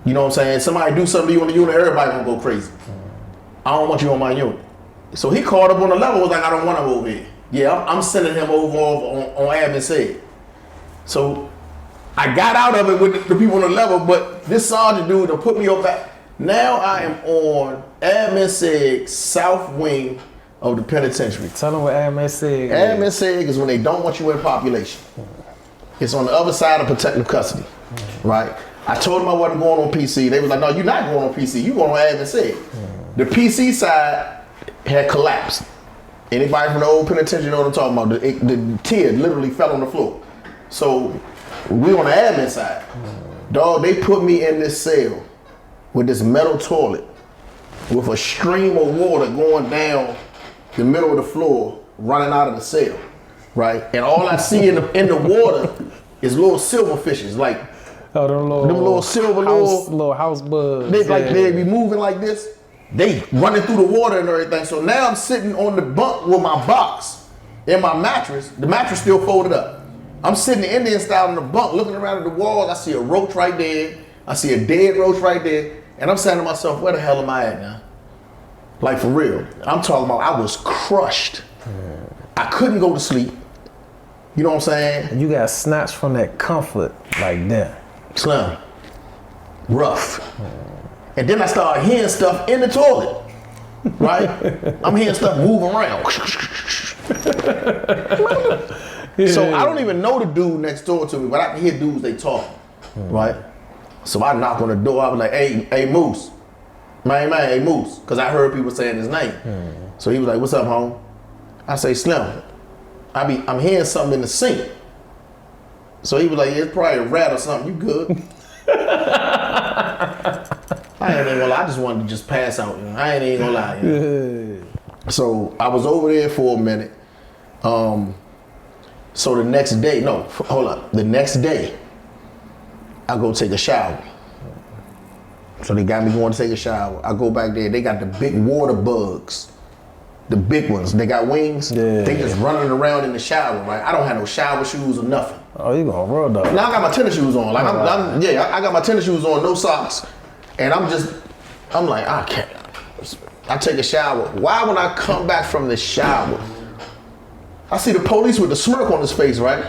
You know what I'm saying? Somebody do something to you on the unit, everybody gonna go crazy. I don't want you on my unit. So he called up on the level, was like, I don't want him over here. Yeah, I'm sending him over on admin said. So I got out of it with the people on the level, but this sergeant dude done put me on back. Now I am on admin seg south wing of the penitentiary. Tell them what admin seg is. Admin seg is when they don't want you in population. It's on the other side of protective custody, right? I told them I wasn't going on PC. They was like, no, you're not going on PC. You going on admin seg. The PC side had collapsed. Anybody from the old penitentiary know what I'm talking about. The tier literally fell on the floor. So we on the admin side. Dog, they put me in this cell with this metal toilet with a stream of water going down the middle of the floor, running out of the cell, right? And all I see in the water is little silver fishes, like them little silver little house bugs. They be moving like this. They running through the water and everything. So now I'm sitting on the bunk with my box and my mattress. The mattress still folded up. I'm sitting Indian style on the bunk, looking around at the walls. I see a roach right there. I see a dead roach right there. And I'm saying to myself, where the hell am I at now? Like, for real. I'm talking about I was crushed. I couldn't go to sleep. You know what I'm saying? And you got snatched from that comfort like that. Slim. Rough. And then I started hearing stuff in the toilet. Right? I'm hearing stuff move around. So I don't even know the dude next door to me, but I can hear dudes, they talk. Right? So I knock on the door. I was like, hey, Moose. Man, hey, Moose. Because I heard people saying his name. So he was like, what's up, home? I say, Slim, I'm hearing something in the sink. So he was like, yeah, it's probably a rat or something. You good? I ain't even gonna lie. I just wanted to just pass out. You know? I ain't even gonna lie. You know? So I was over there for a minute. So the next day, the next day, I go take a shower. So they got me going to take a shower. I go back there. They got the big water bugs. The big ones. They got wings. Yeah. They just running around in the shower, right? I don't have no shower shoes or nothing. Oh, you gonna roll dog. Now I got my tennis shoes on. Like I got my tennis shoes on, no socks. And I'm like, I can't. I take a shower. Why when I come back from the shower, I see the police with the smirk on his face, right?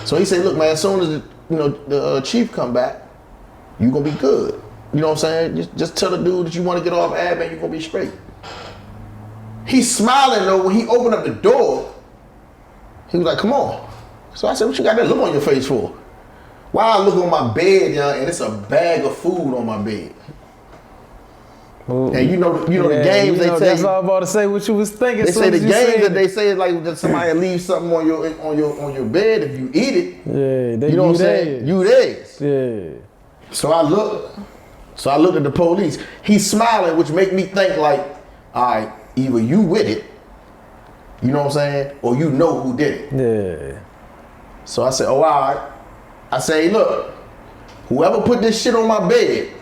So he said, look, man, as soon as the chief come back, you gonna be good. You know what I'm saying? Just tell the dude that you want to get off admin, you gonna be straight. He's smiling though when he opened up the door. He was like, come on. So I said, what you got that look on your face for? Why I look on my bed, and it's a bag of food on my bed. Ooh. And the games they say. That's all I'm about to say. What you was thinking? They say the games that they say is like that somebody leaves something on your bed. If you eat it, you know what I'm saying? You theirs. Yeah. So I looked at the police. He's smiling, which make me think like, all right, either you with it, you know what I'm saying, or you know who did it. Yeah. So I said, oh, all right. I say, look, whoever put this shit on my bed,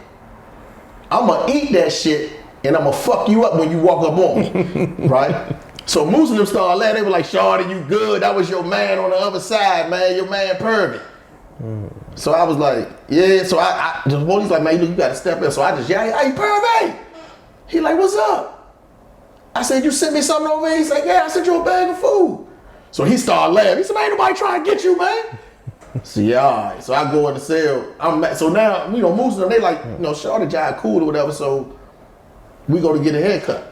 I'm gonna eat that shit and I'm gonna fuck you up when you walk up on me, right? So Moose and them started laughing. They were like, Shawty, you good? That was your man on the other side, man. Your man Pervy. So I was like, yeah. So the police like, man, you gotta step in. So I just, hey, Pervy. He like, what's up? I said, you sent me something over here? He's like, yeah, I sent you a bag of food. So he started laughing. He said, man, ain't nobody trying to get you, man. So yeah, all right. So I go in the cell. So now, Moose and them, they like, Shawty Jai cool or whatever. So we go to get a haircut.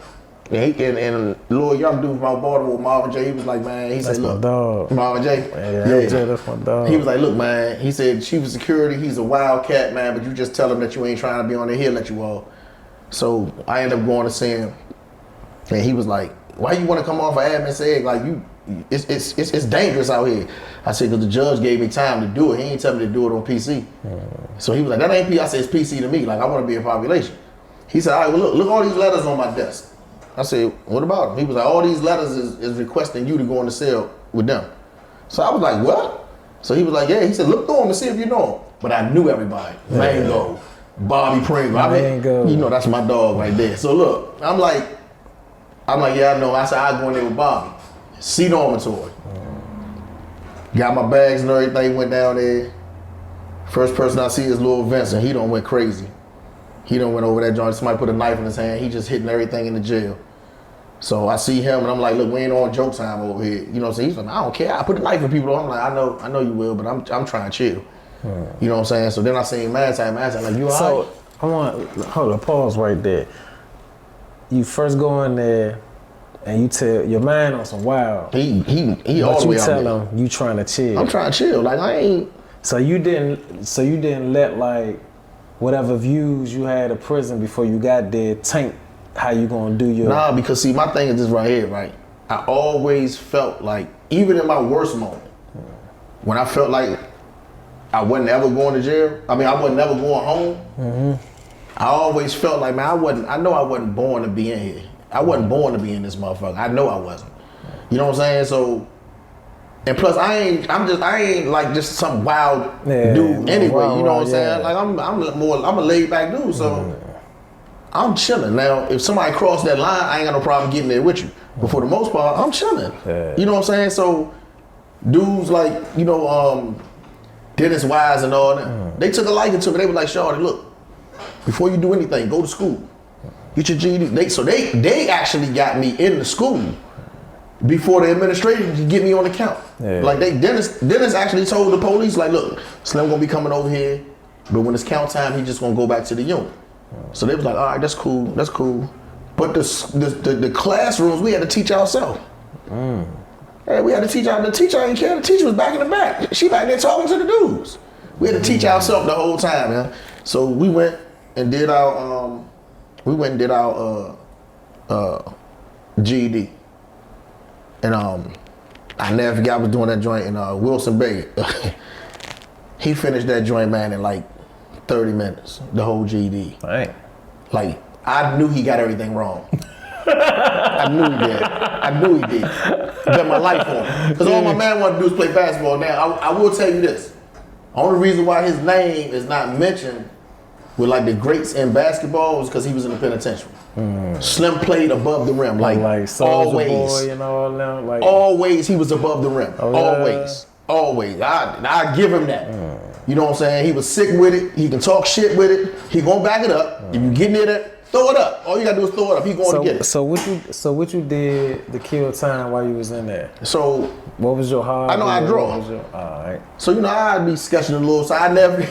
And the little young dude from out Baltimore, Marvin J, he was like, man, he said, look, dog. Marvin J. Yeah, that's my dog. He was like, look, man, he said, chief of security, he's a wildcat, man, but you just tell him that you ain't trying to be on there, he'll let you off. So I ended up going to see him. And he was like, why you want to come off of admin egg? Like, it's dangerous out here. I said, because the judge gave me time to do it. He ain't tell me to do it on PC. So he was like, that ain't PC. I said, it's PC to me. Like, I want to be in population. He said, all right, well, look all these letters on my desk. I said, what about them? He was like, all these letters is requesting you to go in the cell with them. So I was like, what? So he was like, yeah. He said, look through them and see if you know them. But I knew everybody. Mango, Bobby Pringle. Mango. That's my dog right there. So look, I'm like, yeah, I know. I said, I'll go in there with Bobby. See dormitory. Got my bags and everything, went down there. First person I see is Lil Vincent. He done went crazy. He done went over that joint. Somebody put a knife in his hand. He just hitting everything in the jail. So I see him and I'm like, look, we ain't on joke time over here. You know what I'm saying? He's like, I don't care. I put a knife in people. I'm like, I know you will, but I'm trying to chill. You know what I'm saying? So then I seen man time, like, you all right? I want, hold on, pause right there. You first go in there and you tell your man on some wild. He all the way out there. You tell him you trying to chill. I'm trying to chill. Like, I ain't. So you didn't let like whatever views you had of prison before you got there taint how you gonna do your. Nah, because see, my thing is this right here, right? I always felt like, even in my worst moment, when I felt like I wasn't ever going to jail, I wasn't ever going home, I always felt like, man, I know I wasn't born to be in here. I wasn't born to be in this motherfucker. I know I wasn't. You know what I'm saying? So, and plus I ain't like just some wild dude anyway. Wild, you know what I'm saying? yeah. Like I'm a laid back dude. So I'm chilling. Now, if somebody crossed that line, I ain't got no problem getting there with you. But for the most part, I'm chilling. Yeah. You know what I'm saying? So dudes like, you know, Dennis Wise and all that, they took a liking to me. They were like, Shawty, look, before you do anything, go to school. Get your GED. They actually got me into school before the administration could get me on the count. Yeah. Like Dennis actually told the police, like, look, Slim gonna be coming over here, but when it's count time, he just gonna go back to the unit. So they was like, all right, that's cool. But the classrooms, we had to teach ourselves. Yeah, we had to teach our, the teacher ain't care. The teacher was back in the back. She back there talking to the dudes. We had to teach ourselves the whole time, man. So we went and did our GED. And I never forget I was doing that joint in Wilson Bay. He finished that joint, man, in like 30 minutes, the whole GED. Right. Like, I knew he got everything wrong. I knew he did. Bet my life on him. Because all my man wanted to do is play basketball. Now, I will tell you this. Only reason why his name is not mentioned with like the greats in basketball was because he was in the penitentiary. Slim played above the rim, like Soulja always. Boy and all them, like Always he was above the rim. Oh, yeah. Always. I give him that. You know what I'm saying? He was sick with it. He can talk shit with it. He gonna back it up. If you get near that, throw it up. All you gotta do is throw it up. He going to get it. So what you did to kill time while you was in there? So What was your hobby? I know I draw. All right. So you know I'd be sketching a little. So I never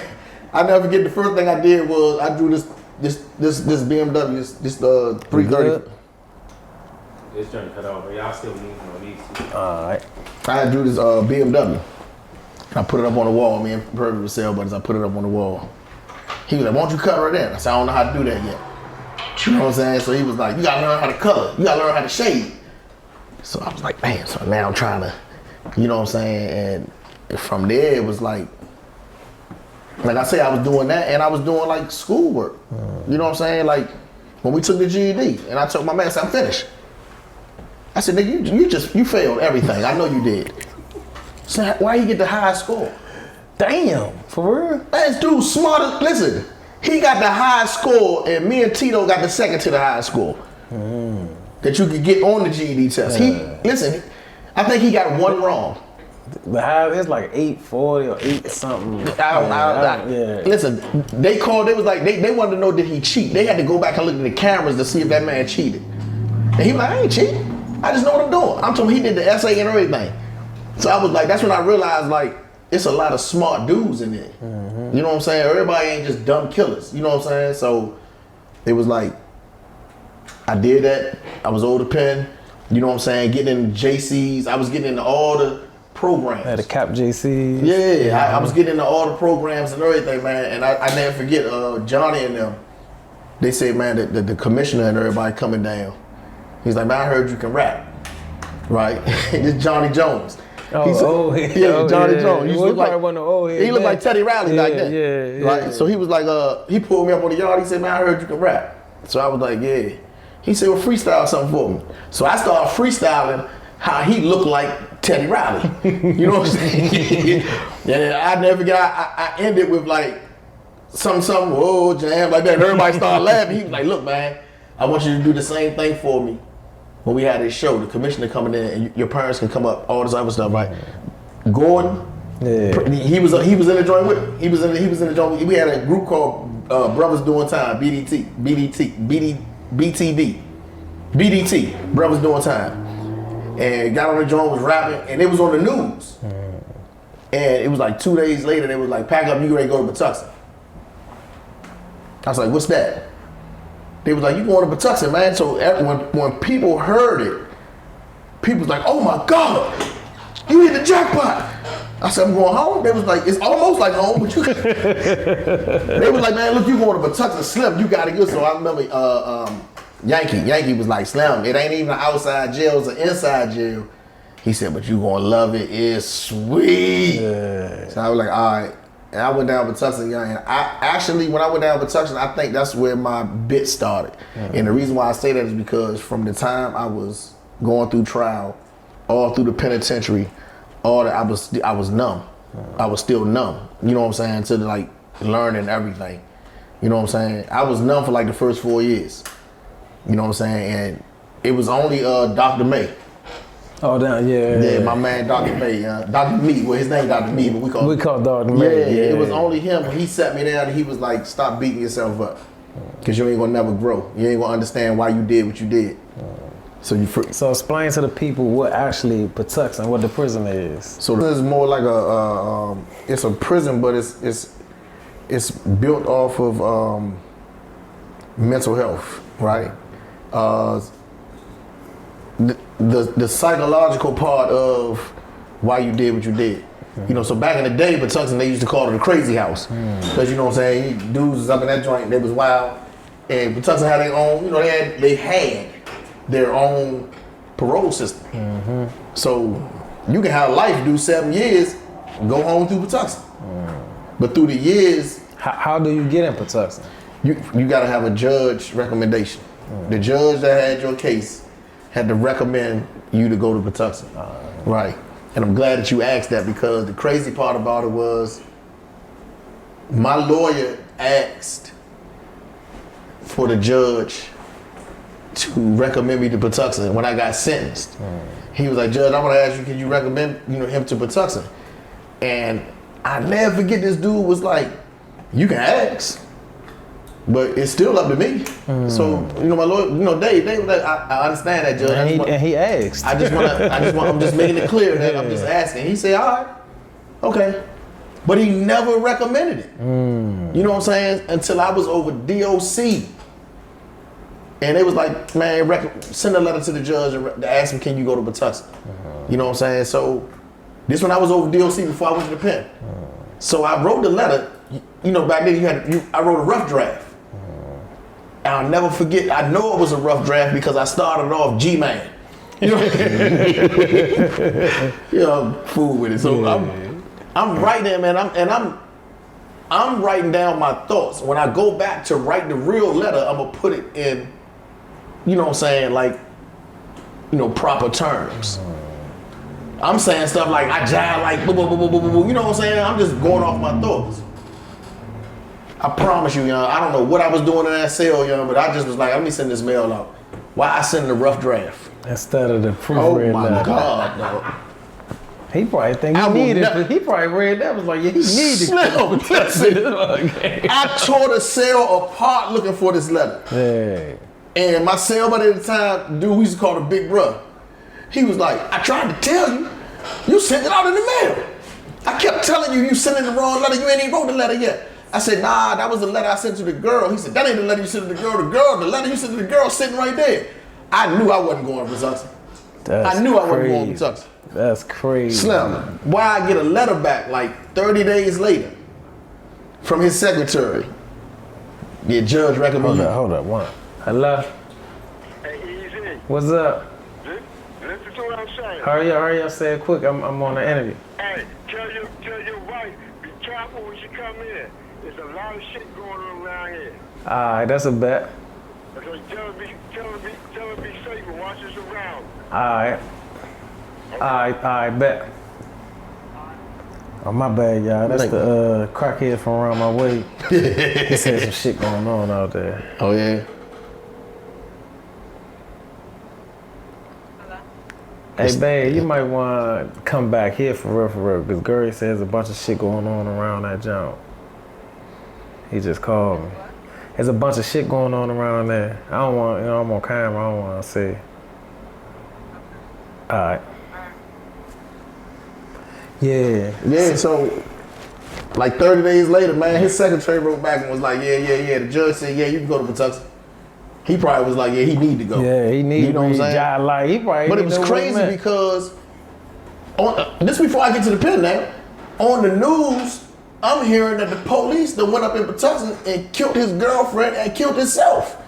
forget the first thing I did was I drew this BMW, this 330. This joint cut off, but y'all still using on these two. All right. I drew this BMW. I put it up on the wall. Me and Purdy were sale buddies. I put it up on the wall. He was like, "Why don't you cut right in?" I said, "I don't know how to do that yet." You know what I'm saying? So he was like, "You gotta learn how to color. You gotta learn how to shade." So I was like, "Man!" So now I'm trying to, you know what I'm saying? And from there it was like I say, I was doing that, and I was doing like schoolwork. You know what I'm saying? Like when we took the GED, and I told my man, I said, "I'm finished." I said, "Nigga, you failed everything. I know you did." So why you get the high score? Damn, for real? This dude smarter. Listen, he got the high score, and me and Tito got the second to the high score that you could get on the GED test. Listen, I think he got one wrong. The high, it's like 840 or 8 something. Yeah. Listen, they called. It was like they wanted to know, did he cheat? They had to go back and look at the cameras to see if that man cheated. And he was like, "I ain't cheating. I just know what I'm doing." I'm telling him he did the essay and everything. So I was like, that's when I realized like it's a lot of smart dudes in there. You know what I'm saying? Everybody ain't just dumb killers. You know what I'm saying? So it was like I did that. I was older pen. You know what I'm saying? Getting into JCs. I was getting into all the programs. At the Cap JC. Yeah, I was getting into all the programs and everything, man. And I never forget Johnny and them. They said, man, that the commissioner and everybody coming down. He's like, "Man, I heard you can rap." Right? This Johnny Jones. Johnny Jones. He looked like Teddy Riley back then. Yeah. Right? So he was like, he pulled me up on the yard. He said, "Man, I heard you can rap." So I was like, "Yeah." He said, "Well, freestyle something for me." So I started freestyling how he looked like Teddy Riley. You know what I'm saying? And I never get. I ended with like something, whoa, jam like that. And everybody started laughing. He was like, "Look, man, I want you to do the same thing for me." When we had this show, the commissioner coming in, and your parents can come up, all this other stuff, right? Gordon, he was in the joint with me. He was in the joint. We had a group called Brothers Doing Time, BDT, Brothers Doing Time, and got on the joint, was rapping, and it was on the news. And it was like 2 days later, they was like, "Pack up, you ready to go to Patuxent." I was like, "What's that?" They was like, "You going to Patuxent, man?" So when people heard it, people was like, "Oh my God, you hit the jackpot." I said, "I'm going home." They was like, "It's almost like home, but you." They was like, "Man, look, you going to Patuxent, Slim, you gotta go." So I remember Yankee was like, "Slim, it ain't even an outside jail, it's an inside jail." He said, "But you gonna love it, it's sweet." Yeah. So I was like, "All right." And I went down Patuxent, young. And I actually, when I went down Patuxent, I think that's where my bit started. And the reason why I say that is because from the time I was going through trial, all through the penitentiary, all that, I was numb. I was still numb. You know what I'm saying? To like learning everything. You know what I'm saying? I was numb for like the first 4 years. You know what I'm saying? And it was only Dr. May. Oh, damn, yeah. Yeah, my man Dr. May, Dr. Meat. Well, his name Dr. Meat, but we call Dr. May. Yeah, it was only him. He sat me down and he was like, "Stop beating yourself up, because you ain't gonna never grow. You ain't gonna understand why you did what you did." So explain to the people what actually Patuxent, what the prison is. So this is more like it's a prison, but it's built off of mental health, right? The psychological part of why you did what you did. You know, so back in the day, Patuxent, they used to call it a crazy house. Because, you know what I'm saying, dudes was up in that joint, they was wild. And Patuxent had their own, you know, they had their own parole system. So you can have life, do 7 years, go home through Patuxent. But through the years... How do you get in Patuxent? You gotta have a judge recommendation. The judge that had your case had to recommend you to go to Patuxent. Right. And I'm glad that you asked that, because the crazy part about it was my lawyer asked for the judge to recommend me to Patuxent when I got sentenced. He was like, "Judge, I want to ask you, can you recommend him to Patuxent?" And I never forget, this dude was like, "You can ask, but it's still up to me." So, my lawyer, Dave was like, I understand that, Judge. And he asked. I'm just making it clear that I'm just asking. He said, "All right, okay." But he never recommended it. You know what I'm saying? Until I was over DOC. And they was like, "Man, send a letter to the judge and ask him, can you go to Patuxent?" You know what I'm saying? So this when I was over DOC before I went to the pen. So I wrote the letter. Back then I wrote a rough draft. And I'll never forget, I know it was a rough draft because I started off G-Man. Fool with it. So I'm writing, man, I'm writing down my thoughts. When I go back to write the real letter, I'm gonna put it in, you know what I'm saying, like, proper terms. I'm saying stuff like, I jive like, boo, boo, boo, boo, boo, boo. You know what I'm saying? I'm just going off my thoughts. I promise you, young, I don't know what I was doing in that cell, young, but I just was like, let me send this mail out. Why I send the rough draft? Instead of the proofread. Oh my God, dog. He probably think he needed it. He probably read that, was like, yeah, he needed it. I tore the cell apart looking for this letter. Hey. And my cellmate at the time, dude we used to call the big brother, he was like, "I tried to tell you, you sent it out in the mail. I kept telling you, you sent in the wrong letter, you ain't even wrote the letter yet." I said, "Nah, that was the letter I sent to the girl." He said, "That ain't the letter you sent to the girl. The letter you sent to the girl sitting right there." I knew I wasn't going to Patuxent. I knew I wasn't going to Patuxent. That's crazy. Slim, why I get a letter back like 30 days later from his secretary? Your judge recommended you. Hold up, one. Hello? Hey, Easy. What's up? Listen to what I'm saying. Hurry up, say it quick. I'm on the interview. Hey, tell your wife, be careful when she come in. There's a lot of shit going on around here. Alright, that's a bet. So tell her be safe and watch us around. Alright, bet. Oh, my bad, y'all. That's the crackhead from around my way. He said some shit going on out there. Oh, yeah? Hey, babe, you might want to come back here for real, because Gary says there's a bunch of shit going on around that jump. He just called me. There's a bunch of shit going on around there. I don't want, I'm on camera, I don't want to see. All right. Yeah, so like 30 days later, man, his secretary wrote back and was like, yeah. The judge said, yeah, you can go to Patuxent. He probably was like, yeah, he need to go. Yeah, he need you know what I'm saying? Like, he probably but it was crazy because, this before I get to the pen now, on the news, I'm hearing that the police that went up in Patuxent and killed his girlfriend and killed himself.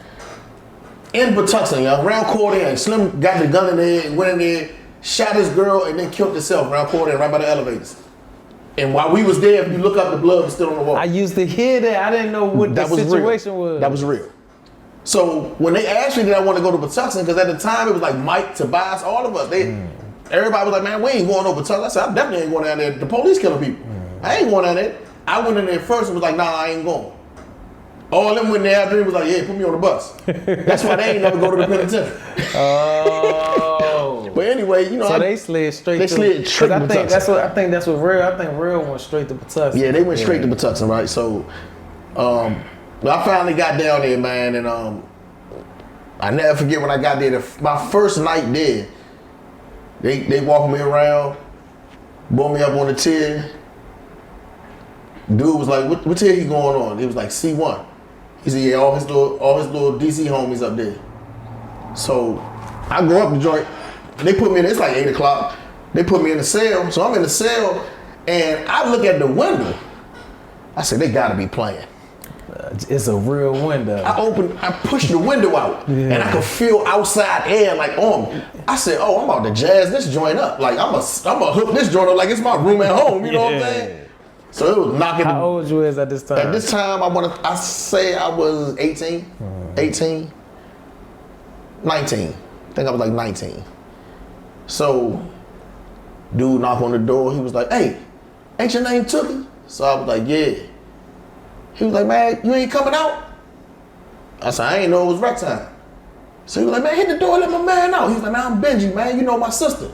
In Patuxent, y'all, around Corday, and Slim got the gun in there and went in there, shot his girl and then killed himself around Corday, right by the elevators. And while we was there, if you look up, the blood was still on the wall. I used to hear that. I didn't know what the situation was. That was real. So when they asked me did I want to go to Patuxent, because at the time it was like Mike, Tobias, all of us. Everybody was like, man, we ain't going over Patuxent. I said, I definitely ain't going down there. The police killing people. I ain't going down there. I went in there first and was like, nah, I ain't going. All of them went there after me was like, yeah, put me on the bus. That's why they ain't never go to the penitentiary. Oh. But anyway, you know. So they slid straight to Patuxent. I think that's what real. I think real went straight to Patuxent. Yeah, they went straight to Patuxent, right? So, I finally got down there, man, and I never forget when I got there. My first night there, they walked me around, brought me up on the tier. Dude was like, what tier he going on? He was like, C1. He said, yeah, all his little DC homies up there. So I go up the joint. They put me in. It's like 8 o'clock. They put me in the cell. So I'm in the cell, and I look at the window. I said, they gotta be playing. It's a real window. I pushed the window out, and I could feel outside air like on me. I said, oh, I'm about to jazz this joint up. Like I'm gonna hook this joint up like it's my room at home. You know what I'm saying? So it was knocking. How old you is at this time? At this time, I say I was 18, 19. I think I was like 19. So, dude knocked on the door. He was like, hey, ain't your name Tookie? So I was like, yeah. He was like, man, you ain't coming out? I said, I ain't know it was rec time. So he was like, man, hit the door, let my man out. He was like, man, I'm Benji, man. You know my sister.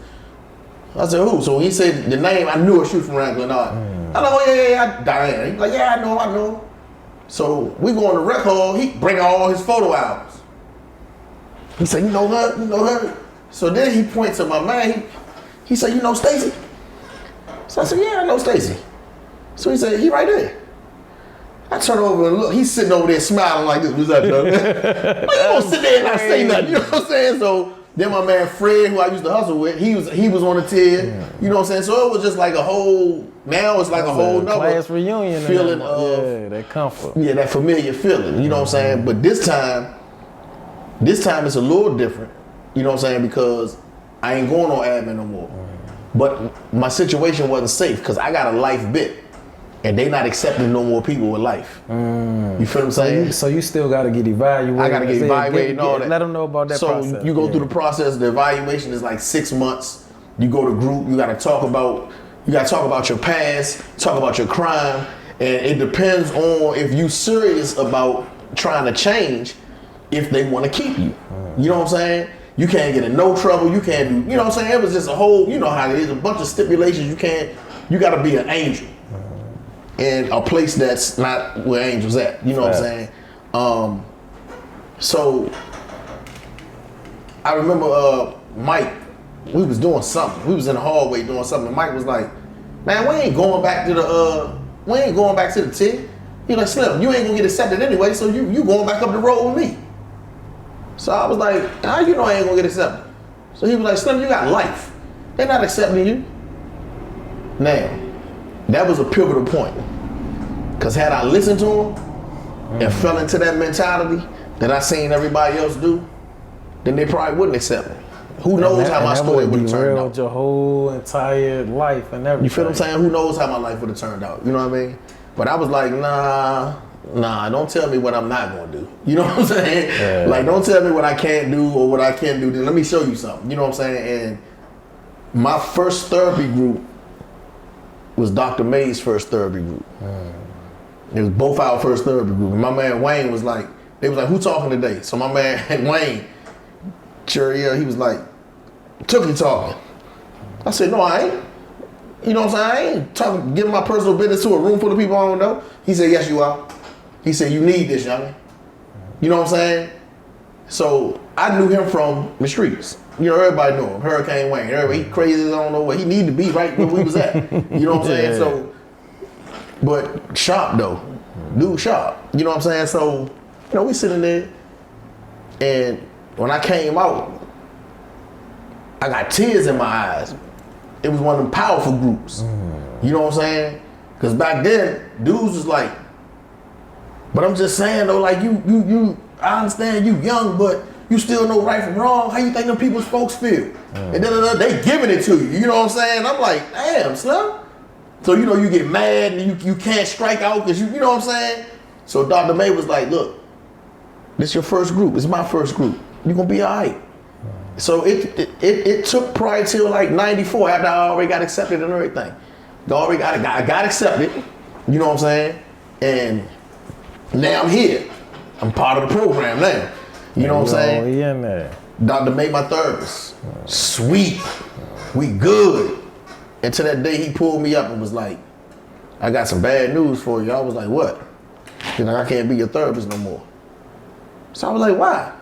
I said, who? So when he said the name, I knew her. She was from around Glenard. I like, oh, yeah, Diane. He was like, yeah, I know. So we go in the rec hall. He bring all his photo albums. He said, you know her? So then he points to my man. He said, you know Stacy? So I said, yeah, I know Stacy. So he said, he right there. I turn over and look. He's sitting over there smiling like this. What's up, bro? Like, you don't sit there and not say nothing. You know what I'm saying? So then my man Fred, who I used to hustle with, he was on the tier. You know what I'm saying? So it was just like a whole. Now it's like a whole nother class reunion feeling of that comfort. Yeah, that familiar feeling. You know what I'm saying? But this time it's a little different. You know what I'm saying? Because I ain't going on admin no more. But my situation wasn't safe because I got a life bit. And they not accepting no more people with life. You feel what I'm saying? So you still got to get evaluated. I got to get evaluated and all that. Let them know about that process. So you go through the process. The evaluation is like 6 months. You go to group. You got to talk about your past, talk about your crime, and it depends on if you serious about trying to change. If they want to keep you, you know what I'm saying? You can't get in no trouble. You can't do. You know what I'm saying? It was just a whole. You know how it is. A bunch of stipulations. You got to be an angel. In a place that's not where angels at, you know what I'm saying? So I remember Mike, we was doing something. We was in the hallway doing something. And Mike was like, man, we ain't going back to the T. He like, Slim, you ain't gonna get accepted anyway, so you going back up the road with me. So I was like, how you know I ain't gonna get accepted? So he was like, Slim, you got life. They're not accepting you. Now, that was a pivotal point. Because had I listened to him and fell into that mentality that I seen everybody else do, then they probably wouldn't accept me. Who knows how my story would have turned out. Your whole entire life and everything. You feel what I'm saying? Who knows how my life would have turned out. You know what I mean? But I was like, nah, don't tell me what I'm not going to do. You know what I'm saying? Yeah. Like, don't tell me what I can't do or what I can do. Then let me show you something. You know what I'm saying? And my first therapy group was Dr. May's first therapy group. It was both our first therapy group. And my man Wayne was like, they was like, who talking today? So my man Wayne, he was like, Tookie talking. I said, no, I ain't. You know what I'm saying? I ain't talking, giving my personal business to a room full of people I don't know. He said, yes, you are. He said, you need this, youngin'. You know what I'm saying? So I knew him from the streets. You know, everybody knew him. Hurricane Wayne. Everybody, he crazy, I don't know where. He needed to be right where we was at. You know what I'm saying? Yeah. So, but sharp though. Dude sharp. You know what I'm saying? So, you know, we sitting there, and when I came out, I got tears in my eyes. It was one of them powerful groups. You know what I'm saying? Because back then, dudes was like, but I'm just saying though, like I understand you young, but you still know right from wrong. How you think them people's folks feel? And they giving it to you. You know what I'm saying? I'm like, damn, Slim. So, you know, you get mad and you can't strike out because you know what I'm saying? So Dr. May was like, look, this is your first group. It's my first group. You're going to be all right. So it took probably till like 94 after I already got accepted and everything. I got accepted, you know what I'm saying? And now I'm here. I'm part of the program now. You know what I'm saying? Yeah, man. Dr. May my therapist. Sweet. We good. Until that day he pulled me up and was like, I got some bad news for you. I was like, what? He's like, I can't be your therapist no more. So I was like, why?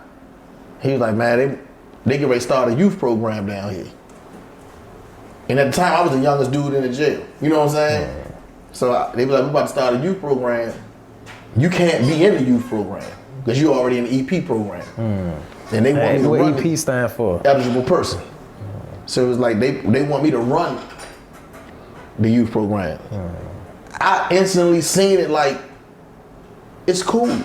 He was like, man, they get ready to start a youth program down here. And at the time, I was the youngest dude in the jail. You know what I'm saying? So they were like, we're about to start a youth program. You can't be in the youth program because you're already in the EP program. And they want me to run what EP stand for? Eligible person. So it was like they want me to run the youth program. I instantly seen it like, it's cool.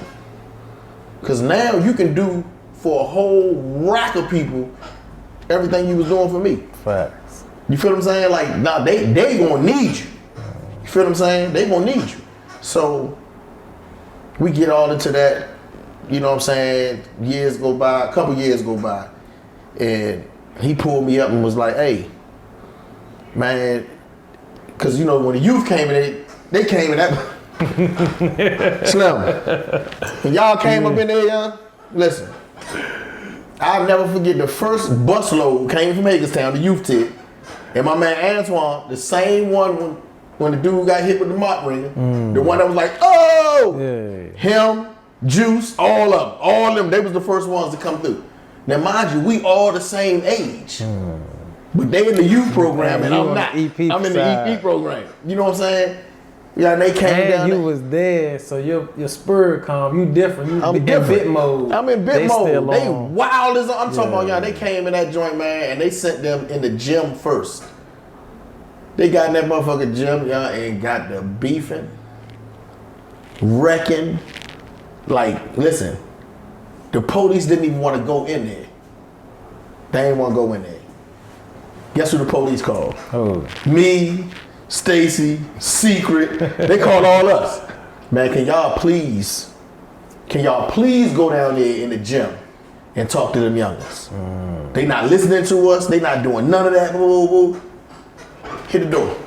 Because now you can do for a whole rack of people everything you was doing for me. Facts. You feel what I'm saying? Like, nah, they gonna need you. You feel what I'm saying? They gonna need you. So we get all into that, you know what I'm saying? Years go by, a couple years go by, and he pulled me up and was like, hey, man, because you know when the youth came in, they came in that Slim. When y'all came up in there, young, listen, I'll never forget the first busload came from Hagerstown, the youth tip, and my man Antoine, the same one when the dude got hit with the mop ringer, the one that was like, oh, him, Juice, all of them, they was the first ones to come through. Now mind you, we all the same age, but they in the youth program and I'm not. I'm in the EP program. You know what I'm saying? Yeah, and they came down. You was there, so your spirit calm. You different. I'm in different. bit mode. I'm in bit mode. They wild as I'm talking about, y'all. They came in that joint, man, and they sent them in the gym first. They got in that motherfucking gym, y'all, and got the beefing, wrecking. Like, listen, the police didn't even want to go in there. They didn't want to go in there. Guess who the police called? Oh. Me, Stacy, Secret. They called all us. Man, can y'all please go down there in the gym and talk to them youngers? They not listening to us. They not doing none of that. Woo, woo, woo. Hit the door.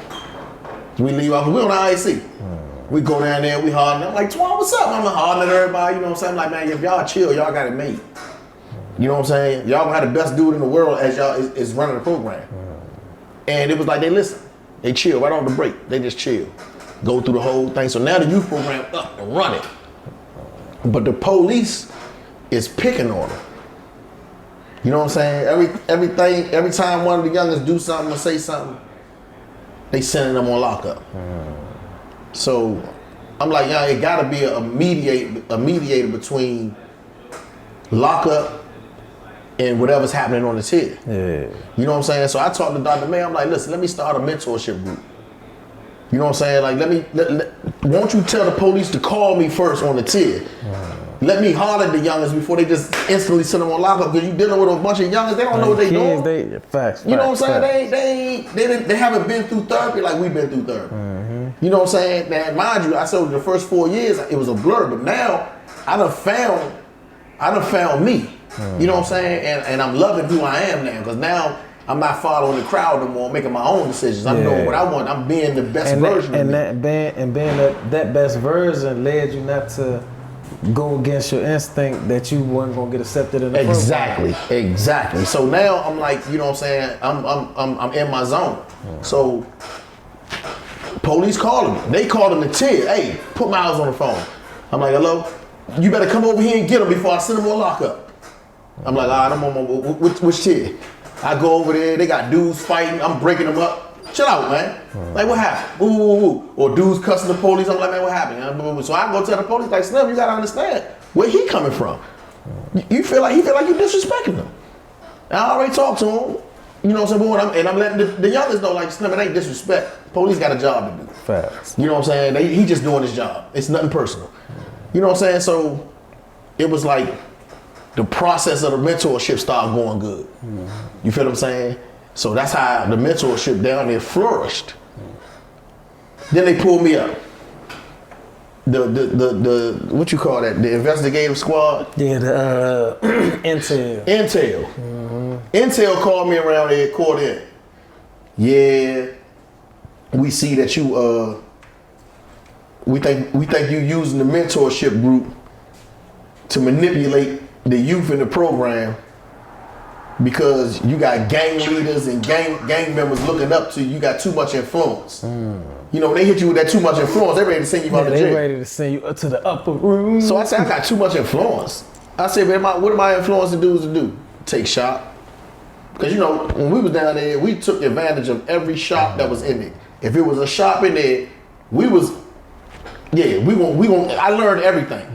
We leave off. We on the IC. We go down there. We hollering. I'm like, Twan, what's up? I'm hollering at everybody. You know what I'm saying? I'm like, man, if y'all chill, y'all got it made. You know what I'm saying? Y'all gonna have the best dude in the world as y'all is running the program. And it was like they listen. They chill right on the break. They just chill. Go through the whole thing. So now the youth program up and running. But the police is picking on them. You know what I'm saying? Every time one of the youngest do something or say something, they sending them on lockup. So I'm like, yeah, it gotta be a mediator between lockup and whatever's happening on the tier. Yeah. You know what I'm saying? So I talked to Dr. May. I'm like, listen, let me start a mentorship group. You know what I'm saying? Like, won't you tell the police to call me first on the tier? Let me holler at the youngest before they just instantly send them on lockup, because you dealing with a bunch of youngest, they don't know what they doing. Facts. You know what I'm saying? They haven't been through therapy like we've been through therapy. You know what I'm saying? Now, mind you, I said the first 4 years it was a blur, but now I done found me. You know what I'm saying? And I'm loving who I am now, because now I'm not following the crowd no more, making my own decisions. I'm doing what I want. I'm being the best version of me. Being that best version led you not to go against your instinct that you weren't gonna get accepted in the program. Exactly. So now I'm like, you know what I'm saying? I'm in my zone. So police calling me. They called him the tier. Hey, put Miles on the phone. I'm like, hello? You better come over here and get him before I send him on lockup. I'm like, all right, I'm on which tier? I go over there, they got dudes fighting, I'm breaking them up. Chill out, man. Like, what happened? Ooh. Or dudes cussing the police, I'm like, man, what happened? So I go tell the police, like, Slim, you gotta understand where he coming from. He feel like you disrespecting him. And I already talked to him. You know what I'm saying? I'm letting the youngest know, like, Slim, it ain't disrespect. Police got a job to do. Facts. You know what I'm saying? He just doing his job. It's nothing personal. You know what I'm saying? So it was like the process of the mentorship started going good. You feel what I'm saying? So that's how the mentorship down there flourished. Then they pulled me up. The what you call that? The investigative squad. Yeah, the Intel. Intel. Intel called me around there, called in. Yeah, we see that you we think you using the mentorship group to manipulate the youth in the program because you got gang leaders and gang members looking up to you. You got too much influence. You know, when they hit you with that too much influence, they ready to send you out of jail. They ready to send you up to the upper room. So I said, I got too much influence. I said, but what am I influencing dudes to do? Take shop. Because, you know, when we was down there, we took advantage of every shop that was in there. If it was a shop in there, we I learned everything.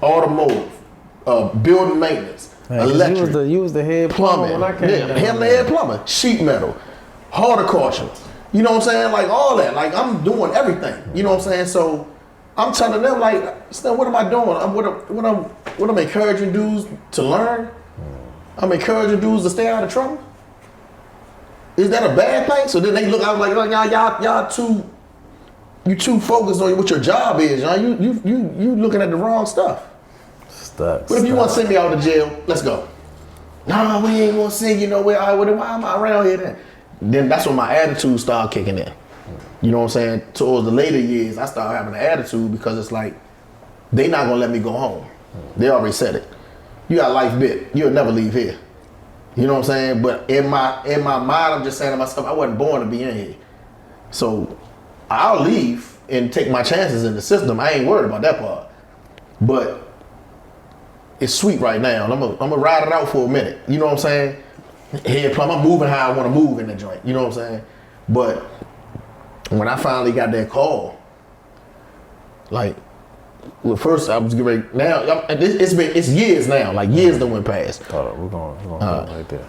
Automotive, building maintenance, electric. You was the head plumber when I came down. Head plumber, sheet metal, horticulture. You know what I'm saying? Like all that. Like I'm doing everything. You know what I'm saying? So I'm telling them like, what am I doing? What I'm encouraging dudes to learn? I'm encouraging dudes to stay out of trouble. Is that a bad thing? So then they look out like y'all too focused on what your job is. You looking at the wrong stuff. But if you want to send me out of jail, let's go. Nah, we ain't gonna send you nowhere. Why am I around here then? Then that's when my attitude started kicking in. You know what I'm saying? Towards the later years, I started having an attitude because it's like, they not gonna let me go home. They already said it. You got life bit. You'll never leave here. You know what I'm saying? But in my mind, I'm just saying to myself, I wasn't born to be in here. So I'll leave and take my chances in the system. I ain't worried about that part. But it's sweet right now. And I'm gonna ride it out for a minute. You know what I'm saying? Head plumb, I'm moving how I want to move in the joint. You know what I'm saying? But when I finally got that call, like, well, first I was getting ready. Now it's years now. Like years that went past. Hold on, we're going right there.